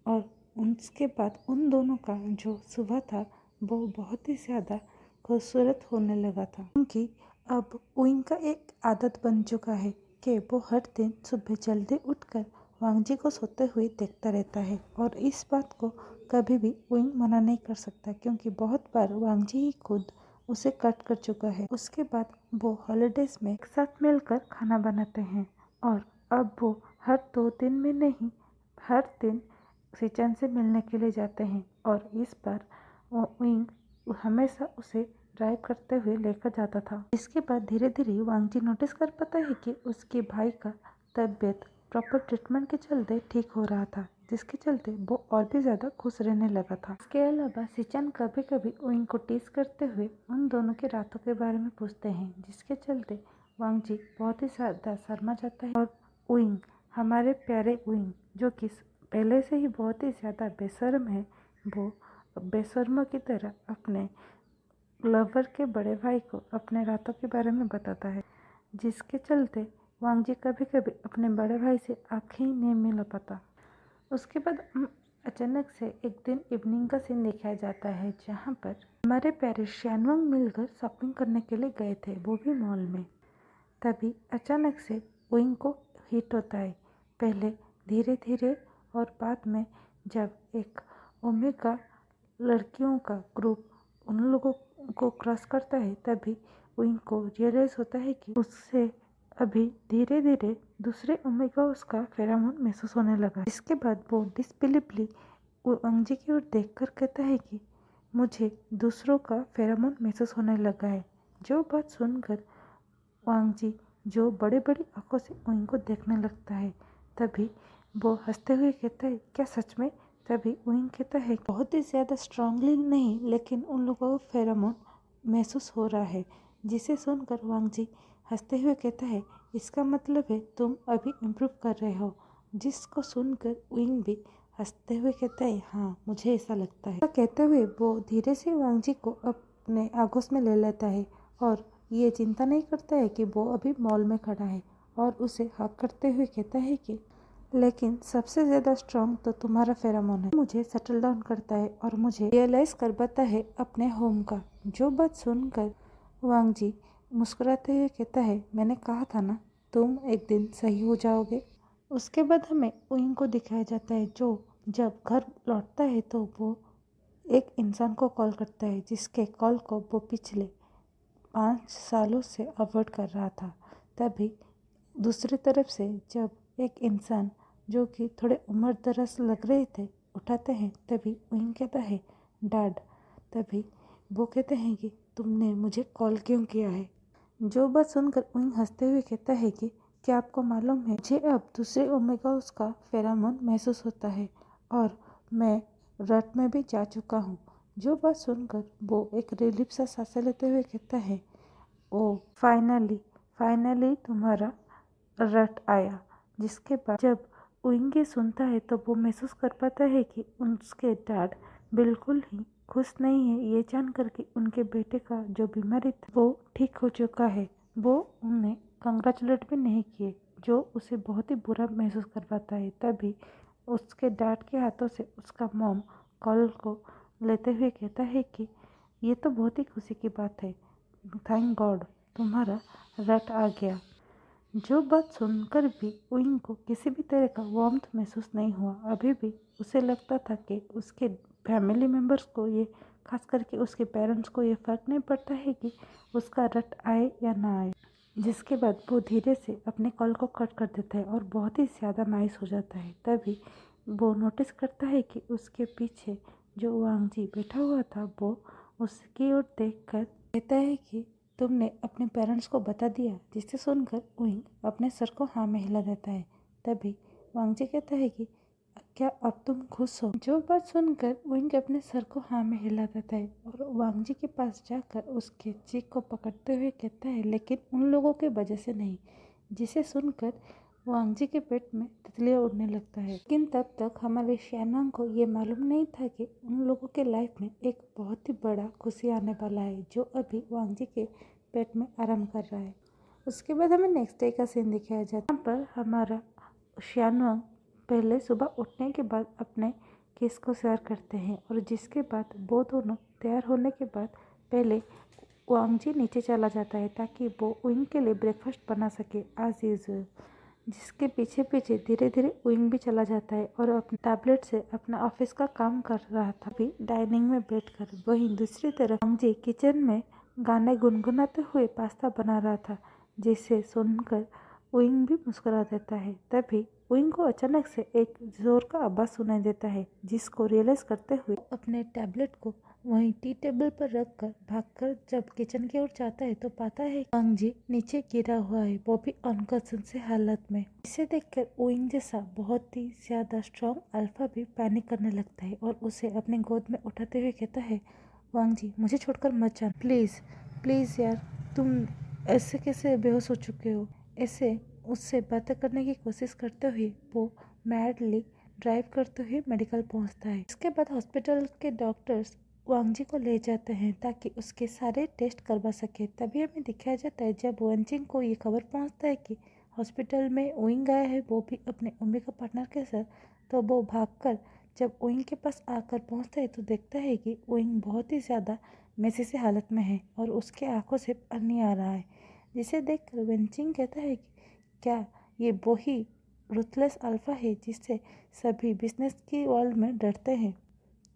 Speaker 1: और उसके बाद उन दोनों का जो सुबह था वो बहुत ही ज़्यादा खूबसूरत होने लगा था, क्योंकि अब उइंग का एक आदत बन चुका है कि वो हर दिन सुबह जल्दी उठकर वांग जी को सोते हुए देखता रहता है और इस बात को कभी भी उइंग मना नहीं कर सकता, क्योंकि बहुत बार वांग जी ही खुद उसे कट कर चुका है। उसके बाद वो हॉलीडेज में एक साथ मिलकर खाना बनाते हैं और अब वो हर 2 दिन में नहीं, हर दिन सिचन से मिलने के लिए जाते हैं और इस बार वो विंग हमेशा उसे ड्राइव करते हुए लेकर जाता था। इसके बाद धीरे धीरे वांगजी नोटिस कर पाता है कि उसके भाई का तबीयत प्रॉपर ट्रीटमेंट के चलते ठीक हो रहा था, जिसके चलते वो और भी ज़्यादा खुश रहने लगा था। इसके अलावा सिचन कभी कभी विंग को टीज करते हुए उन दोनों के रातों के बारे में पूछते हैं, जिसके चलते वांगजी बहुत ही ज़्यादा शर्मा जाता है। और विंग, हमारे प्यारे विंग, जो कि पहले से ही बहुत ही ज़्यादा बेशर्म है, वो बेशर्मों की तरह अपने लवर के बड़े भाई को अपने रातों के बारे में बताता है, जिसके चलते वांगजी कभी कभी अपने बड़े भाई से आंखें ही नहीं मिला पाता। उसके बाद अचानक से एक दिन इवनिंग का सीन दिखाया जाता है, जहाँ पर हमारे प्यारे श्यानवंग मिलकर शॉपिंग करने के लिए गए थे, वो भी मॉल में। तभी अचानक से विंग को हिट होता है, पहले धीरे धीरे और बाद में जब एक ओमेगा लड़कियों का ग्रुप उन लोगों को क्रॉस करता है, तभी विंग को रियलाइज होता है कि उससे अभी धीरे धीरे दूसरे ओमेगा उसका फेरामोन महसूस होने लगा। इसके बाद वो डिसबिलीवली वांगजी की ओर देखकर कहता है कि मुझे दूसरों का फेरामोन महसूस होने लगा है। जो बात सुनकर वांगजी जो बड़ी बड़ी आंखों से विंग को देखने लगता है, तभी वो हंसते हुए कहता है, क्या सच में? तभी विंग कहता है, बहुत ही ज़्यादा स्ट्रांगली नहीं, लेकिन उन लोगों को फेरामोन महसूस हो रहा है। जिसे सुनकर वांगजी हंसते हुए कहता है, इसका मतलब है तुम अभी इम्प्रूव कर रहे हो। जिसको सुनकर विंग भी हंसते हुए कहता है, हाँ मुझे ऐसा लगता है। कहते हुए वो धीरे से वांगजी को अपने आगोश में ले लेता है और ये चिंता नहीं करता है कि वो अभी मॉल में खड़ा है, और उसे हक करते हुए कहता है कि लेकिन सबसे ज़्यादा स्ट्रांग तो तुम्हारा फेरामोन है। मुझे सेटल डाउन करता है और मुझे रियलाइज़ करवाता है अपने होम का। जो बात सुनकर वांगजी मुस्कुराते हुए कहता है, मैंने कहा था ना, तुम एक दिन सही हो जाओगे। उसके बाद हमें विंग को दिखाया जाता है, जो जब घर लौटता है तो वो एक इंसान को कॉल करता है, जिसके कॉल को वो पिछले 5 सालों से अवॉइड कर रहा था। तभी दूसरी तरफ से जब एक इंसान जो कि थोड़े उम्र दराज लग रहे थे उठाते हैं, तभी विंग कहता है, डैड। तभी वो कहते हैं कि तुमने मुझे कॉल क्यों किया है? जो बात सुनकर विंग हंसते हुए कहता है कि क्या आपको मालूम है, मुझे अब दूसरे ओमेगास का फेरामोन महसूस होता है और मैं रट में भी जा चुका हूँ। जो बात सुनकर वो एक रिलीफ सा सांसें लेते हुए कहता है, ओ फाइनली तुम्हारा रट आया। जिसके बाद जब विंग ये सुनता है तो वो महसूस कर पाता है कि उसके डैड बिल्कुल ही खुश नहीं है, ये जान कर कि उनके बेटे का जो बीमारी था वो ठीक हो चुका है। वो उन्हें कंग्रेचुलेट भी नहीं किए, जो उसे बहुत ही बुरा महसूस करवाता है। तभी उसके डैड के हाथों से उसका मॉम कॉल को लेते हुए कहता है कि ये तो बहुत ही खुशी की बात है, थैंक गॉड तुम्हारा रट आ गया। जो बात सुनकर भी विंग को किसी भी तरह का वार्मथ महसूस नहीं हुआ। अभी भी उसे लगता था कि उसके फैमिली मेम्बर्स को, ये खास करके उसके पेरेंट्स को, ये फ़र्क नहीं पड़ता है कि उसका रट आए या ना आए। जिसके बाद वो धीरे से अपने कॉल को कट कर देता है और बहुत ही ज़्यादा मायूस हो जाता है। तभी वो नोटिस करता है कि उसके पीछे जो वांगजी बैठा हुआ था, वो उसकी ओर देखकर कहता है कि तुमने अपने पेरेंट्स को बता दिया। जिसे सुनकर विंग अपने सर को हाँ में हिला देता है। तभी वांगजी कहता है कि क्या अब तुम खुश हो? जो बात सुनकर विंग अपने सर को हाँ में हिला देता है और वांगजी के पास जाकर उसके चीख को पकड़ते हुए कहता है, लेकिन उन लोगों के वजह से नहीं। जिसे सुनकर वांगजी के पेट में तितलियां उड़ने लगता है। लेकिन तब तक हमारे श्यानवांग को ये मालूम नहीं था कि उन लोगों के लाइफ में एक बहुत ही बड़ा खुशी आने वाला है, जो अभी वांगजी के पेट में आराम कर रहा है। उसके बाद हमें नेक्स्ट डे का सीन दिखाया जाता है। यहाँ पर हमारा श्यानवांग पहले सुबह उठने के बाद अपने केस को शेयर करते हैं, और जिसके बाद वो दोनों तैयार होने के बाद पहले वांगजी नीचे चला जाता है ताकि वो विंग के लिए ब्रेकफास्ट बना सके एज यूजुअल। जिसके पीछे पीछे धीरे धीरे विंग भी चला जाता है और अपने टैबलेट से अपना ऑफिस का काम कर रहा था, अभी डाइनिंग में बैठकर। वहीं दूसरी तरफ वांगजी किचन में गाने गुनगुनाते हुए पास्ता बना रहा था, जिसे सुनकर उइंग भी मुस्कुरा देता है। तभी उइंग को अचानक से एक जोर का आवाज सुनाई देता है, जिसको रियलाइज करते हुए अपने टैबलेट को वहीं टी टेबल पर रखकर भागकर जब किचन की ओर जाता है तो पाता है वांग जी नीचे गिरा हुआ है, वो भी अनकॉन्शियस हालत में। इसे देखकर उइंग जैसा बहुत ही ज्यादा स्ट्रॉन्ग अल्फा भी पैनिक करने लगता है और उसे अपने गोद में उठाते हुए कहता है, वांग जी मुझे छोड़कर मत जाना, प्लीज प्लीज यार, तुम ऐसे कैसे बेहोश हो चुके हो। ऐसे उससे बातें करने की कोशिश करते हुए वो मैडली ड्राइव करते हुए मेडिकल पहुंचता है। इसके बाद हॉस्पिटल के डॉक्टर्स वांग जी को ले जाते हैं ताकि उसके सारे टेस्ट करवा सके। तभी हमें दिखाया जाता है जब वंचिंग को ये खबर पहुंचता है कि हॉस्पिटल में उइंग आया है, वो भी अपने ओमेगा पार्टनर के साथ, तो वो भागकर जब उइंग के पास आकर पहुंचता है तो देखता है कि उइंग बहुत ही ज़्यादा मेसी से हालत में है और उसके आंखों से पानी आ रहा है, जिसे देखकर वेंचिंग कहता है कि क्या ये वही रुथलेस अल्फा है जिससे सभी बिजनेस की वर्ल्ड में डरते हैं।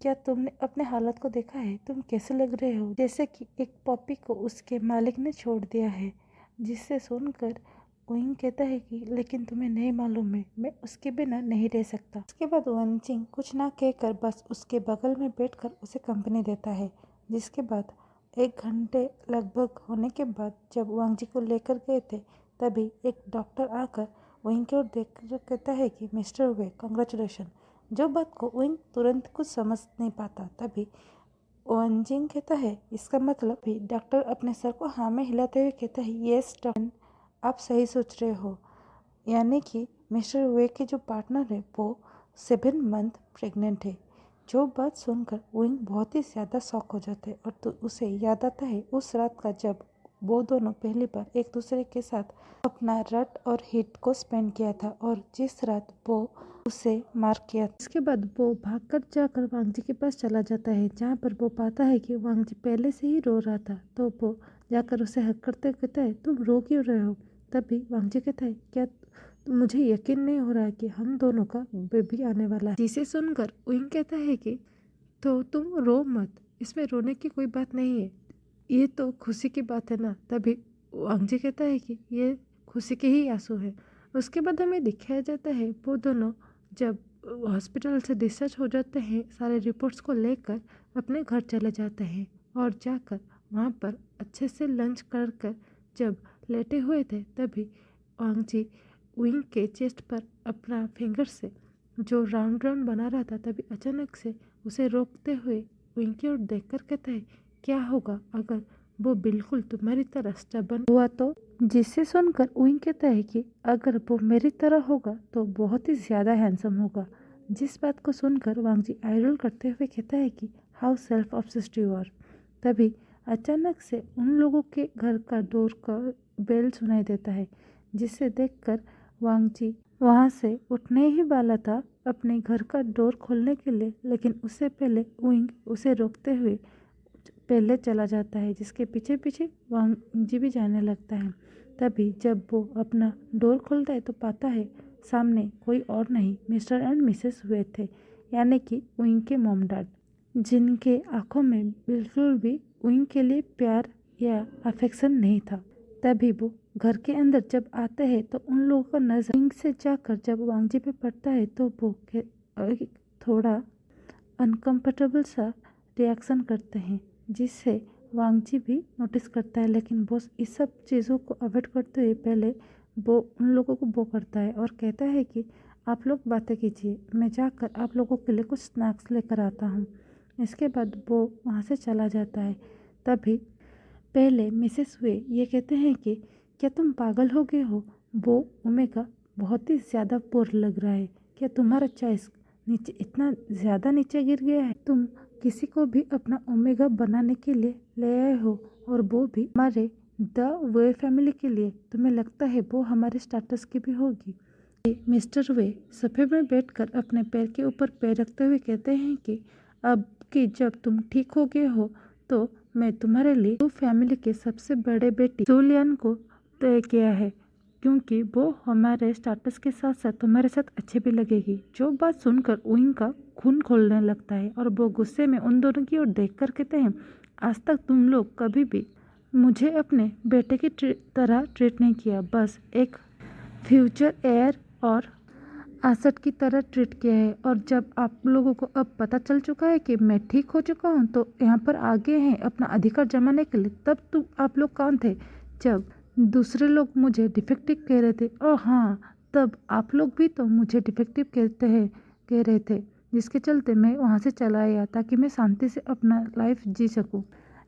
Speaker 1: क्या तुमने अपने हालत को देखा है, तुम कैसे लग रहे हो जैसे कि एक पॉपी को उसके मालिक ने छोड़ दिया है। जिससे सुनकर उइंग कहता है कि लेकिन तुम्हें नहीं मालूम है, मैं उसके बिना नहीं रह सकता। उसके बाद वंचिंग कुछ ना कहकर बस उसके बगल में बैठकर उसे कंपनी देता है। जिसके बाद 1 घंटे लगभग होने के बाद जब वांग जी को लेकर गए थे तभी एक डॉक्टर आकर उइंग की ओर देखकर कहता है कि मिस्टर वे कंग्रेचुलेशन। जो बात को उइंग तुरंत कुछ समझ नहीं पाता। तभी वंचिंग कहता है इसका मतलब भी। डॉक्टर अपने सर को हाँ में हिलाते हुए कहता है, यस डॉक्टर, आप सही सोच रहे हो, यानी कि मिस्टर वे के जो पार्टनर है वो 7 मंथ प्रेग्नेंट है। जो बात सुनकर विंग बहुत ही ज़्यादा शॉक हो जाते हैं और तो उसे याद आता है उस रात का जब वो दोनों पहली बार एक दूसरे के साथ अपना रट और हिट को स्पेंड किया था और जिस रात वो उसे मार किया। इसके बाद वो भागकर जाकर वांग जी के पास चला जाता है, जहाँ पर वो पाता है कि वांग जी पहले से ही रो रहा था। तो वो जाकर उसे हक करते कहता है, तुम रो क्यों रहे हो। तभी वांग जी कहता है, क्या मुझे यकीन नहीं हो रहा है कि हम दोनों का बेबी आने वाला है। जिसे सुनकर विंग कहता है कि तो तुम रो मत, इसमें रोने की कोई बात नहीं है, ये तो खुशी की बात है ना। तभी वांग जी कहता है कि ये खुशी के ही आंसू है। उसके बाद हमें दिखाया जाता है वो दोनों जब हॉस्पिटल से डिस्चार्ज हो जाते हैं, सारे रिपोर्ट्स को लेकर अपने घर चले जाते हैं और जाकर वहाँ पर अच्छे से लंच कर जब लेटे हुए थे तभी वांग जी विंग के चेस्ट पर अपना फिंगर से जो राउंड राउंड बना रहा था, तभी अचानक से उसे रोकते हुए विंग की ओर देखकर कहता है, क्या होगा अगर वो बिल्कुल तुम्हारी तरह स्टबर्न हुआ तो। जिसे सुनकर विंग कहता है कि अगर वो मेरी तरह होगा तो बहुत ही ज़्यादा हैंडसम होगा। जिस बात को सुनकर वांग जी आइडल करते हुए कहता है कि how self obsessed you are. तभी अचानक से उन लोगों के घर का डोर का बेल सुनाई देता है, जिसे देखकर वांग जी वहाँ से उठने ही वाला था अपने घर का डोर खोलने के लिए, लेकिन उससे पहले विंग उसे रोकते हुए पहले चला जाता है, जिसके पीछे पीछे वांग जी भी जाने लगता है। तभी जब वो अपना डोर खोलता है तो पाता है सामने कोई और नहीं मिस्टर एंड मिसेस वे थे, यानी कि विंग के मॉम डैड, जिनके आंखों में बिल्कुल भी विंग के लिए प्यार या अफेक्शन नहीं था। तभी वो घर के अंदर जब आते हैं तो उन लोगों का नजर विंग से जाकर जब वांग जी पे पड़ता है तो वो थोड़ा अनकंफर्टेबल सा रिएक्शन करते हैं, जिससे वांग जी भी नोटिस करता है। लेकिन वो इस सब चीज़ों को अवॉइड करते हुए पहले वो उन लोगों को वो करता है और कहता है कि आप लोग बातें कीजिए, मैं जाकर आप लोगों के लिए कुछ स्नैक्स लेकर आता हूँ। इसके बाद वो वहाँ से चला जाता है। तभी पहले मिसेस वे ये कहते हैं कि क्या तुम पागल हो गए हो, वो ओमेगा बहुत ही ज़्यादा पुअर लग रहा है, क्या तुम्हारा चॉइस नीचे इतना ज़्यादा नीचे गिर गया है, तुम किसी को भी अपना ओमेगा बनाने के लिए ले आए हो और वो भी हमारे द वे फैमिली के लिए, तुम्हें लगता है वो हमारे स्टेटस की भी होगी। मिस्टर वे सोफे में बैठकर अपने पैर के ऊपर पैर रखते हुए कहते हैं कि अब कि जब तुम ठीक हो गए हो तो मैं तुम्हारे लिए फैमिली के सबसे बड़े बेटी जूलियन को तय किया है, क्योंकि वो हमारे स्टेटस के साथ साथ तुम्हारे साथ अच्छे भी लगेगी। जो बात सुनकर विंग का खून खोलने लगता है और वो गुस्से में उन दोनों की ओर देखकर कहते हैं, आज तक तुम लोग कभी भी मुझे अपने बेटे की तरह ट्रीट नहीं किया, बस एक फ्यूचर एयर और एसेट की तरह ट्रीट किया है। और जब आप लोगों को अब पता चल चुका है कि मैं ठीक हो चुका हूँ तो यहाँ पर आगे हैं अपना अधिकार जमाने के लिए। तब आप लोग कौन थे जब दूसरे लोग मुझे डिफेक्टिव कह रहे थे? और हाँ, तब आप लोग भी तो मुझे डिफेक्टिव कह रहे थे, जिसके चलते मैं वहाँ से चला आया ताकि मैं शांति से अपना लाइफ जी सकूँ।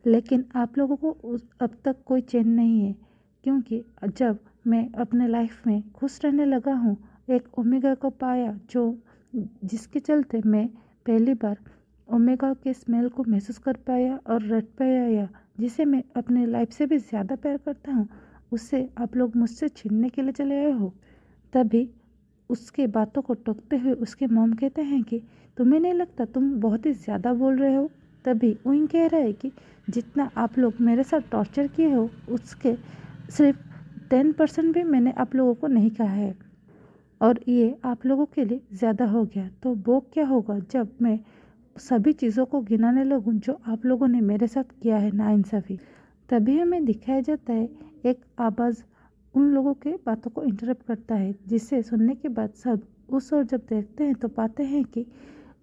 Speaker 1: लेकिन आप लोगों को अब तक कोई चैन नहीं है, क्योंकि जब मैं अपने लाइफ में खुश रहने लगा हूँ, एक ओमेगा को पाया जिसके चलते मैं पहली बार ओमेगा के स्मेल को महसूस कर पाया और रट पाया, जिसे मैं अपने लाइफ से भी ज़्यादा प्यार करता हूँ, उससे आप लोग मुझसे छीनने के लिए चले आए हो। तभी उसके बातों को टोकते हुए उसके मॉम कहते हैं कि तुम्हें नहीं लगता तुम बहुत ही ज़्यादा बोल रहे हो? तभी उइंग कह रहा है कि जितना आप लोग मेरे साथ टॉर्चर किए हो उसके सिर्फ 10% भी मैंने आप लोगों को नहीं कहा है, और ये आप लोगों के लिए ज़्यादा हो गया। तो वो क्या होगा जब मैं सभी चीज़ों को गिनाने लगूं जो आप लोगों ने मेरे साथ किया है नाइंसाफ़ी। तभी हमें दिखाया जाता है एक आवाज़ उन लोगों के बातों को इंटरप्ट करता है, जिसे सुनने के बाद सब उस ओर जब देखते हैं तो पाते हैं कि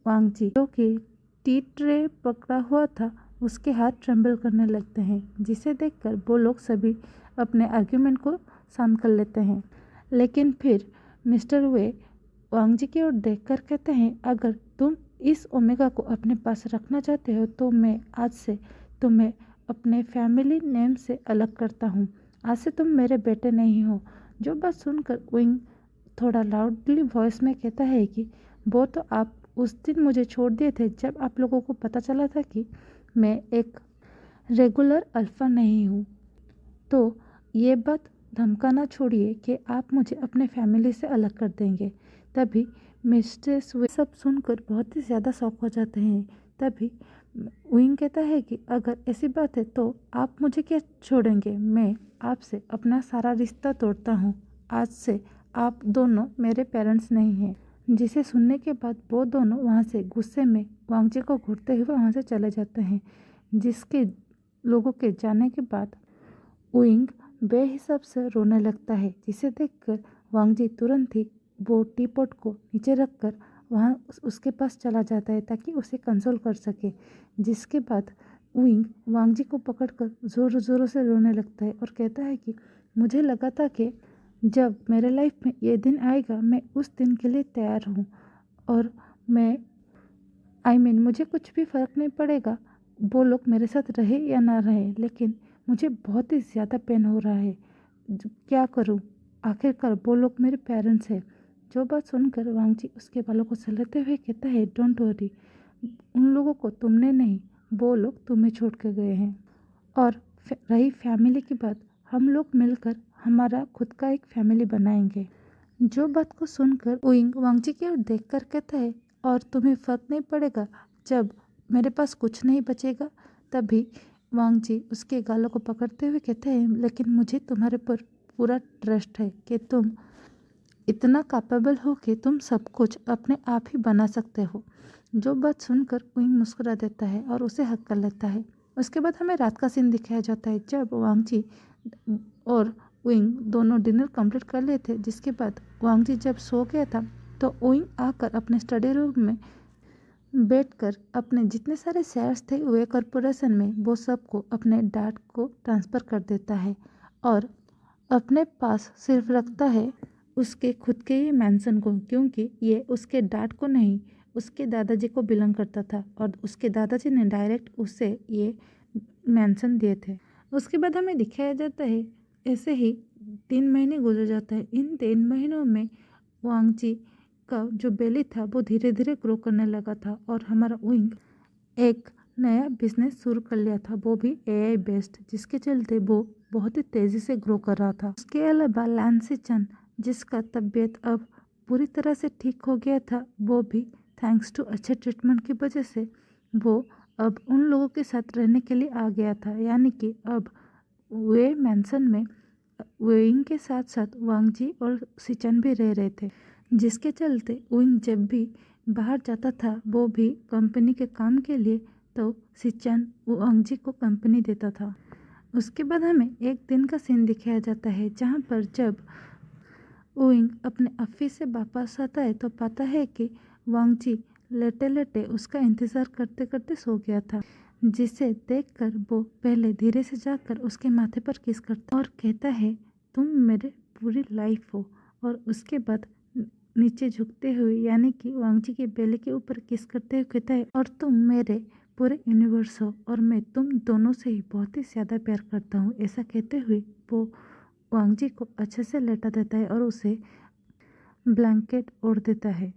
Speaker 1: वांगजी जो कि टी ट्रे पकड़ा हुआ था उसके हाथ ट्रम्बल करने लगते हैं, जिसे देखकर वो लोग सभी अपने आर्ग्यूमेंट को शांत कर लेते हैं। लेकिन फिर मिस्टर वे वांगजी की ओर देखकर कहते हैं, अगर तुम इस ओमेगा को अपने पास रखना चाहते हो तो मैं आज से तुम्हें अपने फैमिली नेम से अलग करता हूँ। आज से तुम मेरे बेटे नहीं हो। जो बात सुनकर विंग थोड़ा लाउडली वॉइस में कहता है कि वो तो आप उस दिन मुझे छोड़ दिए थे जब आप लोगों को पता चला था कि मैं एक रेगुलर अल्फ़ा नहीं हूँ। तो ये बात धमकाना छोड़िए कि आप मुझे अपने फैमिली से अलग कर देंगे। तभी मिस्ट्रेस वे सब सुनकर बहुत ही ज़्यादा शॉक हो जाते हैं। तभी विंग कहता है कि अगर ऐसी बात है तो आप मुझे क्या छोड़ेंगे? मैं आपसे अपना सारा रिश्ता तोड़ता हूँ। आज से आप दोनों मेरे पेरेंट्स नहीं हैं। जिसे सुनने के बाद वो दोनों वहाँ से गुस्से में वांगजी को घूरते हुए वहाँ से चले जाते हैं। जिसके लोगों के जाने के बाद विंग बेहिसाब से रोने लगता है, जिसे देखकर वांगजी तुरंत ही वो टी पॉट को नीचे रखकर वहाँ उसके पास चला जाता है ताकि उसे कंसोल कर सके। जिसके बाद विंग वांगजी को पकड़कर ज़ोर ज़ोरों से रोने लगता है और कहता है कि मुझे लगा था कि जब मेरे लाइफ में ये दिन आएगा मैं उस दिन के लिए तैयार हूँ, और मुझे कुछ भी फ़र्क नहीं पड़ेगा वो लोग मेरे साथ रहे या ना रहे, लेकिन मुझे बहुत ही ज़्यादा पेन हो रहा है। क्या करूं? आखिरकार वो लोग मेरे पेरेंट्स हैं। जो बात सुनकर वांगजी उसके बालों को सहलाते हुए कहता है, डोंट वरी, उन लोगों को तुमने नहीं, वो लोग तुम्हें छोड़ के गए हैं। और रही फैमिली की बात, हम लोग मिलकर हमारा खुद का एक फैमिली बनाएंगे। जो बात को सुनकर विंग वांगजी की ओर देखकर कहता है, और तुम्हें फ़र्क नहीं पड़ेगा जब मेरे पास कुछ नहीं बचेगा? तभी वांगजी उसके गालों को पकड़ते हुए कहते हैं, लेकिन मुझे तुम्हारे पर पूरा ट्रस्ट है कि तुम इतना कैपेबल हो कि तुम सब कुछ अपने आप ही बना सकते हो। जो बात सुनकर विंग मुस्कुरा देता है और उसे हक कर लेता है। उसके बाद हमें रात का सीन दिखाया जाता है जब वांगजी और विंग दोनों डिनर कंप्लीट कर लिए थे। जिसके बाद वांगजी जब सो गया था तो विंग आकर अपने स्टडी रूम में बैठकर अपने जितने सारे शेयर्स थे वे कॉरपोरेशन में वो सबको अपने डैड को ट्रांसफ़र कर देता है, और अपने पास सिर्फ रखता है उसके खुद के ही मैंसन को, क्योंकि ये उसके डैड को नहीं उसके दादाजी को बिलोंग करता था, और उसके दादाजी ने डायरेक्ट उसे ये मैंसन दिए थे। उसके बाद हमें दिखाया जाता है ऐसे ही 3 महीने गुजर जाता है। इन 3 महीनों में वांगजी का जो बेली था वो धीरे धीरे ग्रो करने लगा था, और हमारा विंग एक नया बिजनेस शुरू कर लिया था, वो भी एआई बेस्ड, जिसके चलते वो बहुत ही तेज़ी से ग्रो कर रहा था। उसके अलावा लैंसी चन, जिसका तबीयत अब पूरी तरह से ठीक हो गया था, वो भी थैंक्स टू अच्छे ट्रीटमेंट की वजह से वो अब उन लोगों के साथ रहने के लिए आ गया था। यानी कि अब वे मैंसन में विंग के साथ साथ वांगजी और सिचन भी रह रहे थे, जिसके चलते विंग जब भी बाहर जाता था वो भी कंपनी के काम के लिए, तो सिचन वांगजी को कंपनी देता था। उसके बाद हमें एक दिन का सीन दिखाया जाता है जहाँ पर जब ओइंग अपने ऑफिस से वापस आता है तो पाता है कि वांगजी लेटे लेटे उसका इंतज़ार करते करते सो गया था, जिसे देखकर वो पहले धीरे से जाकर उसके माथे पर किस करता और कहता है, तुम मेरे पूरी लाइफ हो। और उसके बाद नीचे झुकते हुए यानी कि वांगजी के बेले के ऊपर किस करते हुए कहता है, और तुम मेरे पूरे यूनिवर्स हो और मैं तुम दोनों से ही बहुत ही ज़्यादा प्यार करता हूँ। ऐसा कहते हुए वो वांगजी को अच्छे से लेटा देता है और उसे ब्लैंकेट ओढ़ देता है।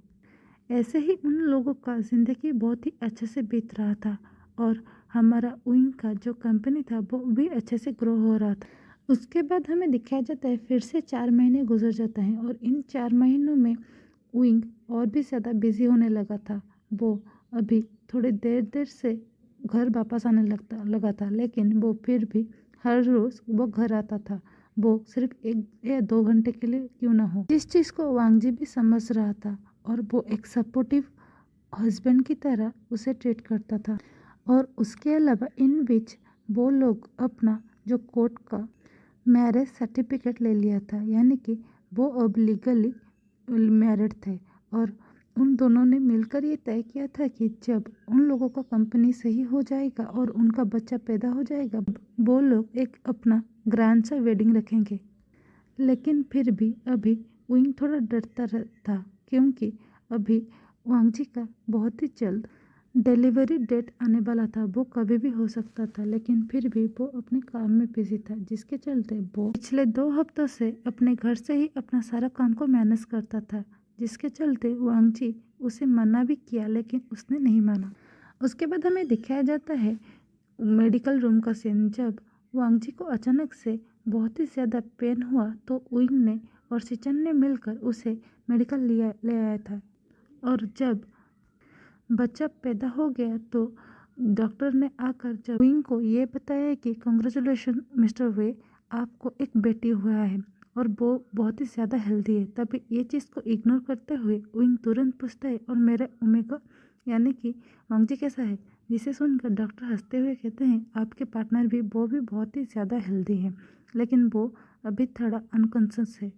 Speaker 1: ऐसे ही उन लोगों का ज़िंदगी बहुत ही अच्छे से बीत रहा था और हमारा उइंग का जो कंपनी था वो भी अच्छे से ग्रो हो रहा था। उसके बाद हमें दिखाया जाता है फिर से 4 महीने गुजर जाता है और इन 4 महीनों में उइंग और भी ज़्यादा बिजी होने लगा था। वो अभी थोड़ी देर देर से घर वापस आने लगा था, लेकिन वो फिर भी हर रोज़ वो घर आता था। वो सिर्फ 1 या 2 घंटे के लिए क्यों ना हो। जिस चीज़ को वांगजी भी समझ रहा था और वो एक सपोर्टिव हस्बैंड की तरह उसे ट्रीट करता था। और उसके अलावा इन बीच वो लोग अपना जो कोर्ट का मैरिज सर्टिफिकेट ले लिया था, यानी कि वो अब लीगली मैरिड थे। और उन दोनों ने मिलकर ये तय किया था कि जब उन लोगों का कंपनी सही हो जाएगा और उनका बच्चा पैदा हो जाएगा, वो लोग एक अपना ग्रैंड सा वेडिंग रखेंगे। लेकिन फिर भी अभी विंग थोड़ा डरता था, क्योंकि अभी वांगजी का बहुत ही जल्द डिलीवरी डेट आने वाला था। वो कभी भी हो सकता था, लेकिन फिर भी वो अपने काम में बिजी था, जिसके चलते वो पिछले 2 हफ्तों से अपने घर से ही अपना सारा काम को मैनेज करता था, जिसके चलते वांगजी उसे मना भी किया, लेकिन उसने नहीं माना। उसके बाद हमें दिखाया जाता है मेडिकल रूम का सीन। जब वांगजी को अचानक से बहुत ही ज़्यादा पेन हुआ तो विंग ने और सिचन ने मिलकर उसे मेडिकल ले आया था। और जब बच्चा पैदा हो गया तो डॉक्टर ने आकर जब विंग को ये बताया कि कंग्रेचुलेशन मिस्टर वे, आपको एक बेटी हुआ है और वो बहुत ही ज़्यादा हेल्दी है। तभी ये चीज़ को इग्नोर करते हुए विंग तुरंत पूछता है, और मेरा ओमेगा यानी कि वांगजी कैसा है। जिसे सुनकर डॉक्टर हंसते हुए कहते हैं, आपके पार्टनर भी वो भी बहुत ही ज़्यादा हेल्दी है, लेकिन वो अभी थोड़ा अनकॉन्शियस है।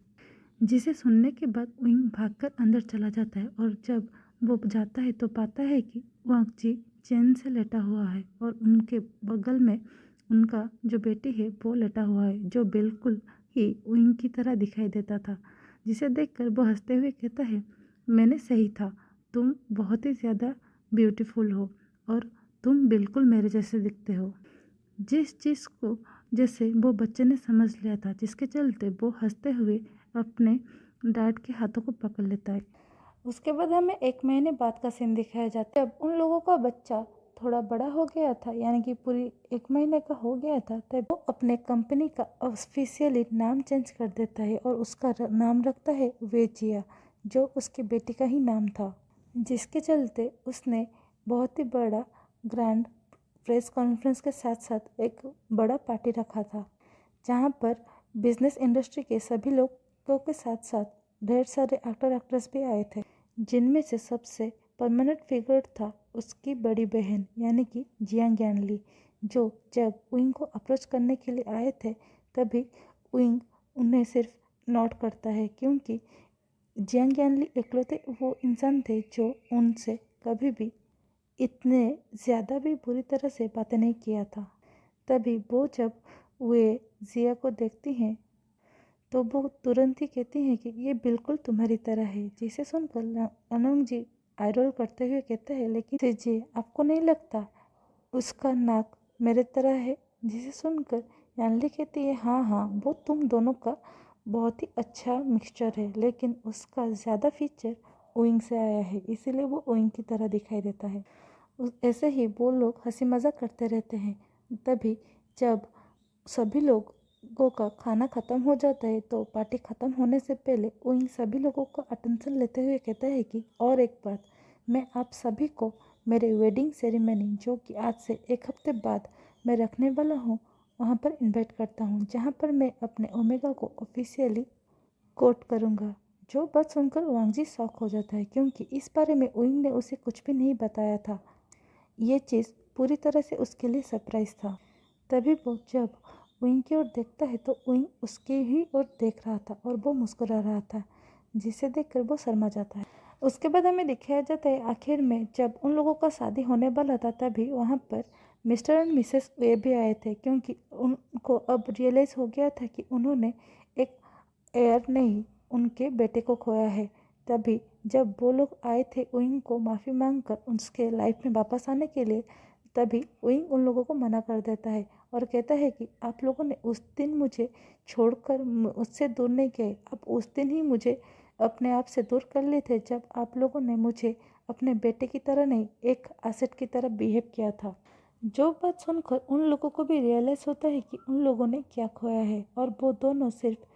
Speaker 1: जिसे सुनने के बाद विंग भागकर अंदर चला जाता है और जब वो जाता है तो पाता है कि वांगजी चैन से लेटा हुआ है और उनके बगल में उनका जो बेटी है वो लेटा हुआ है, जो बिल्कुल ही विंग की तरह दिखाई देता था। जिसे देखकर वो हंसते हुए कहता है, मैंने सही था, तुम बहुत ही ज़्यादा ब्यूटीफुल हो और तुम बिल्कुल मेरे जैसे दिखते हो। जिस चीज़ को जैसे वो बच्चे ने समझ लिया था, जिसके चलते वो हंसते हुए अपने डैड के हाथों को पकड़ लेता है। उसके बाद हमें 1 महीने बाद का सीन दिखाया जाता है। जब उन लोगों का बच्चा थोड़ा बड़ा हो गया था, यानी कि पूरी 1 महीने का हो गया था, तब वो अपने कंपनी का ऑफिशियली नाम चेंज कर देता है और उसका नाम रखता है वेजिया, जो उसकी बेटी का ही नाम था। जिसके चलते उसने बहुत ही बड़ा ग्रैंड प्रेस कॉन्फ्रेंस के साथ साथ एक बड़ा पार्टी रखा था, जहाँ पर बिजनेस इंडस्ट्री के सभी लोगों के साथ साथ ढेर सारे एक्टर एक्ट्रेस भी आए थे, जिनमें से सबसे परमानेंट फिगर था उसकी बड़ी बहन यानी कि जियांग ग्यानली, जो जब विंग को अप्रोच करने के लिए आए थे तभी विंग उन्हें सिर्फ नोट करता है, क्योंकि जियांग ग्यानली इकलौते वो इंसान थे जो उनसे कभी भी इतने ज़्यादा भी बुरी तरह से बातें नहीं किया था। तभी वो जब वे जिया को देखती हैं तो वो तुरंत ही कहती हैं कि ये बिल्कुल तुम्हारी तरह है। जिसे सुनकर अनंग जी आइडल करते हुए कहते हैं, लेकिन जी आपको नहीं लगता उसका नाक मेरे तरह है। जिसे सुनकर यानली कहती है, हाँ हाँ वो तुम दोनों का बहुत ही अच्छा मिक्सचर है, लेकिन उसका ज़्यादा फीचर विंग से आया है, इसीलिए वो विंग की तरह दिखाई देता है। ऐसे ही वो लोग हंसी मजाक करते रहते हैं। तभी जब सभी लोगों का खाना ख़त्म हो जाता है तो पार्टी ख़त्म होने से पहले विंग सभी लोगों का अटेंशन लेते हुए कहता है कि और एक बात, मैं आप सभी को मेरे वेडिंग सेरेमनी जो कि आज से 1 हफ्ते बाद मैं रखने वाला हूँ वहाँ पर इनवाइट करता हूँ, जहाँ पर मैं अपने ओमेगा को ऑफिशियली कोट करूँगा। जो बात सुनकर वांगजी शॉक हो जाता है, क्योंकि इस बारे में विंग ने उसे कुछ भी नहीं बताया था। ये चीज़ पूरी तरह से उसके लिए सरप्राइज था। तभी वो जब विंग की ओर देखता है तो विंग उसके ही ओर देख रहा था और वो मुस्कुरा रहा था, जिसे देखकर वो शर्मा जाता है। उसके बाद हमें दिखाया जाता है आखिर में जब उन लोगों का शादी होने वाला था तभी वहाँ पर मिस्टर एंड मिसेस वे भी आए थे, क्योंकि उनको अब रियलाइज़ हो गया था कि उन्होंने एक एयर नहीं उनके बेटे को खोया है। तभी जब वो लोग आए थे विंग को माफ़ी मांगकर उसके लाइफ में वापस आने के लिए, तभी विंग उन लोगों को मना कर देता है और कहता है कि आप लोगों ने उस दिन मुझे छोड़कर उससे दूर नहीं गए, आप उस दिन ही मुझे अपने आप से दूर कर लिए थे जब आप लोगों ने मुझे अपने बेटे की तरह नहीं एक एसेट की तरह बिहेव किया था। जो बात सुनकर उन लोगों को भी रियलाइज़ होता है कि उन लोगों ने क्या खोया है और वो दोनों सिर्फ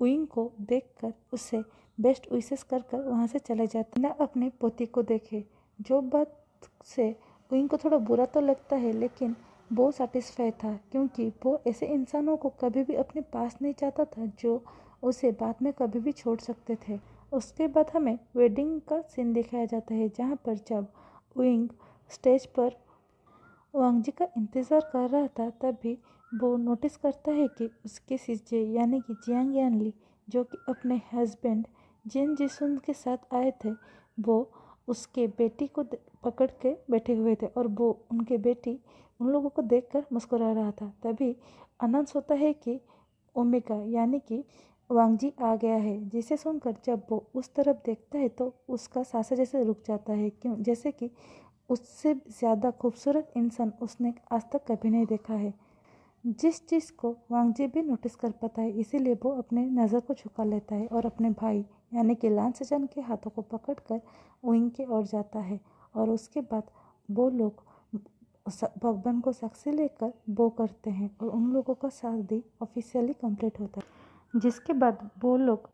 Speaker 1: विंग को देखकर उससे बेस्ट विशेस कर कर वहाँ से चले जाते ना अपने पोती को देखे। जो बात से विंग को थोड़ा बुरा तो लगता है लेकिन वो सेटिस्फाई था, क्योंकि वो ऐसे इंसानों को कभी भी अपने पास नहीं चाहता था जो उसे बाद में कभी भी छोड़ सकते थे। उसके बाद हमें वेडिंग का सीन दिखाया जाता है, जहाँ पर जब विंग स्टेज पर वांग जी का इंतज़ार कर रहा था तभी वो नोटिस करता है कि उसके सिस्जे यानी कि जियांग यानली, जो कि अपने हस्बैंड जिन जिसुन के साथ आए थे, वो उसके बेटी को पकड़ के बैठे हुए थे और वो उनके बेटी उन लोगों को देखकर मुस्कुरा रहा था। तभी अनाउंस होता है कि ओमेगा यानी कि वांग जी आ गया है, जिसे सुनकर जब वो उस तरफ देखता है तो उसका सांसें जैसे रुक जाता है, क्यों जैसे कि उससे ज़्यादा खूबसूरत इंसान उसने आज तक कभी नहीं देखा है। जिस चीज़ को वांग जी भी नोटिस कर पाता है, इसीलिए वो अपने नज़र को झुका लेता है और अपने भाई यानी कि लान सेजन के हाथों को पकड़कर विंग की ओर जाता है और उसके बाद वो लोग भगवान को साक्षी लेकर वो करते हैं और उन लोगों का शादी ऑफिशियली कंप्लीट होता है। जिसके बाद वो लोग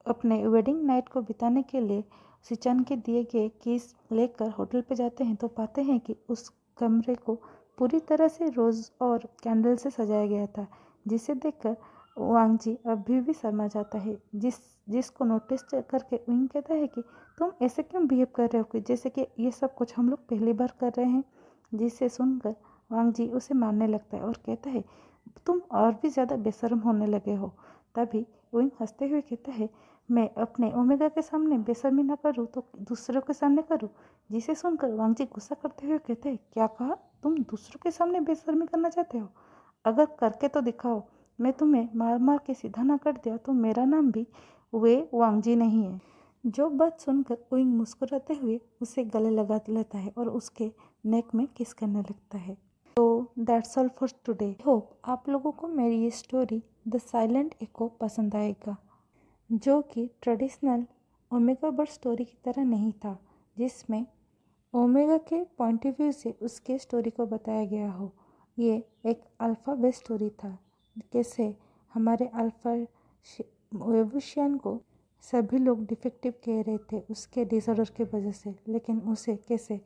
Speaker 1: अपने वेडिंग नाइट को बिताने के लिए सिचन के दिए गए कीज लेकर होटल पे जाते हैं तो पाते हैं कि उस कमरे को पूरी तरह से रोज़ और कैंडल से सजाया गया था, जिसे देखकर वांग जी अभी भी शर्मा जाता है। जिसको नोटिस करके विंग कहता है कि तुम ऐसे क्यों बिहेव कर रहे हो कि जैसे कि ये सब कुछ हम लोग पहली बार कर रहे हैं। जिसे सुनकर वांग जी उसे मारने लगता है और कहता है तुम और भी ज़्यादा बेशर्म होने लगे हो। तभी विंग हंसते हुए कहता है मैं अपने ओमेगा के सामने बेशर्मी ना करूँ तो दूसरों के सामने करूँ। जिसे सुनकर वांग जी गुस्सा करते हुए कहते हैं क्या कहा, तुम दूसरों के सामने बेशर्मी करना चाहते हो? अगर करके तो दिखाओ, मैं तुम्हें मार मार के सीधा ना कर दिया तो मेरा नाम भी वे वांग जी नहीं है। जो बात सुनकर विंग मुस्कुराते हुए उसे गले लगा लेता है और उसके नेक में किस करने लगता है। तो that's all for today. Hope आप लोगों को मेरी ये स्टोरी द साइलेंट एको पसंद आएगा, जो कि ट्रेडिशनल ओमेगा बर्ड स्टोरी की तरह नहीं था, जिसमें ओमेगा के पॉइंट ऑफ व्यू से उसके स्टोरी को बताया गया हो। ये एक अल्फ़ा बेस्ड स्टोरी था, कैसे हमारे अल्फ़ा वेबुशियन को सभी लोग डिफेक्टिव कह रहे थे उसके डिसऑर्डर की वजह से, लेकिन उसे कैसे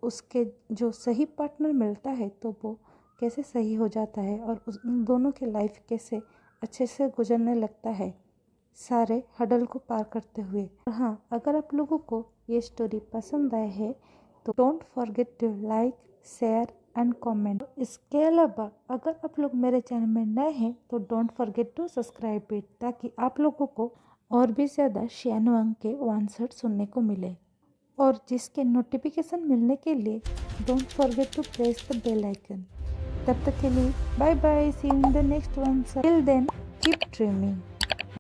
Speaker 1: उसके जो सही पार्टनर मिलता है तो वो कैसे सही हो जाता है और उन दोनों की लाइफ कैसे अच्छे से गुजरने लगता है सारे हडल को पार करते हुए। और हाँ, अगर आप लोगों को ये स्टोरी पसंद आए है तो don't forget to like, share and comment. इसके अलावा अगर आप लोग मेरे चैनल में नए हैं तो don't forget to subscribe it, ताकि आप लोगों को और भी ज़्यादा शियानवांग के आंसर सुनने को मिले और जिसके नोटिफिकेशन मिलने के लिए don't forget to press the bell icon. तब तक के लिए bye bye, see you in the next one. Till then keep dreaming.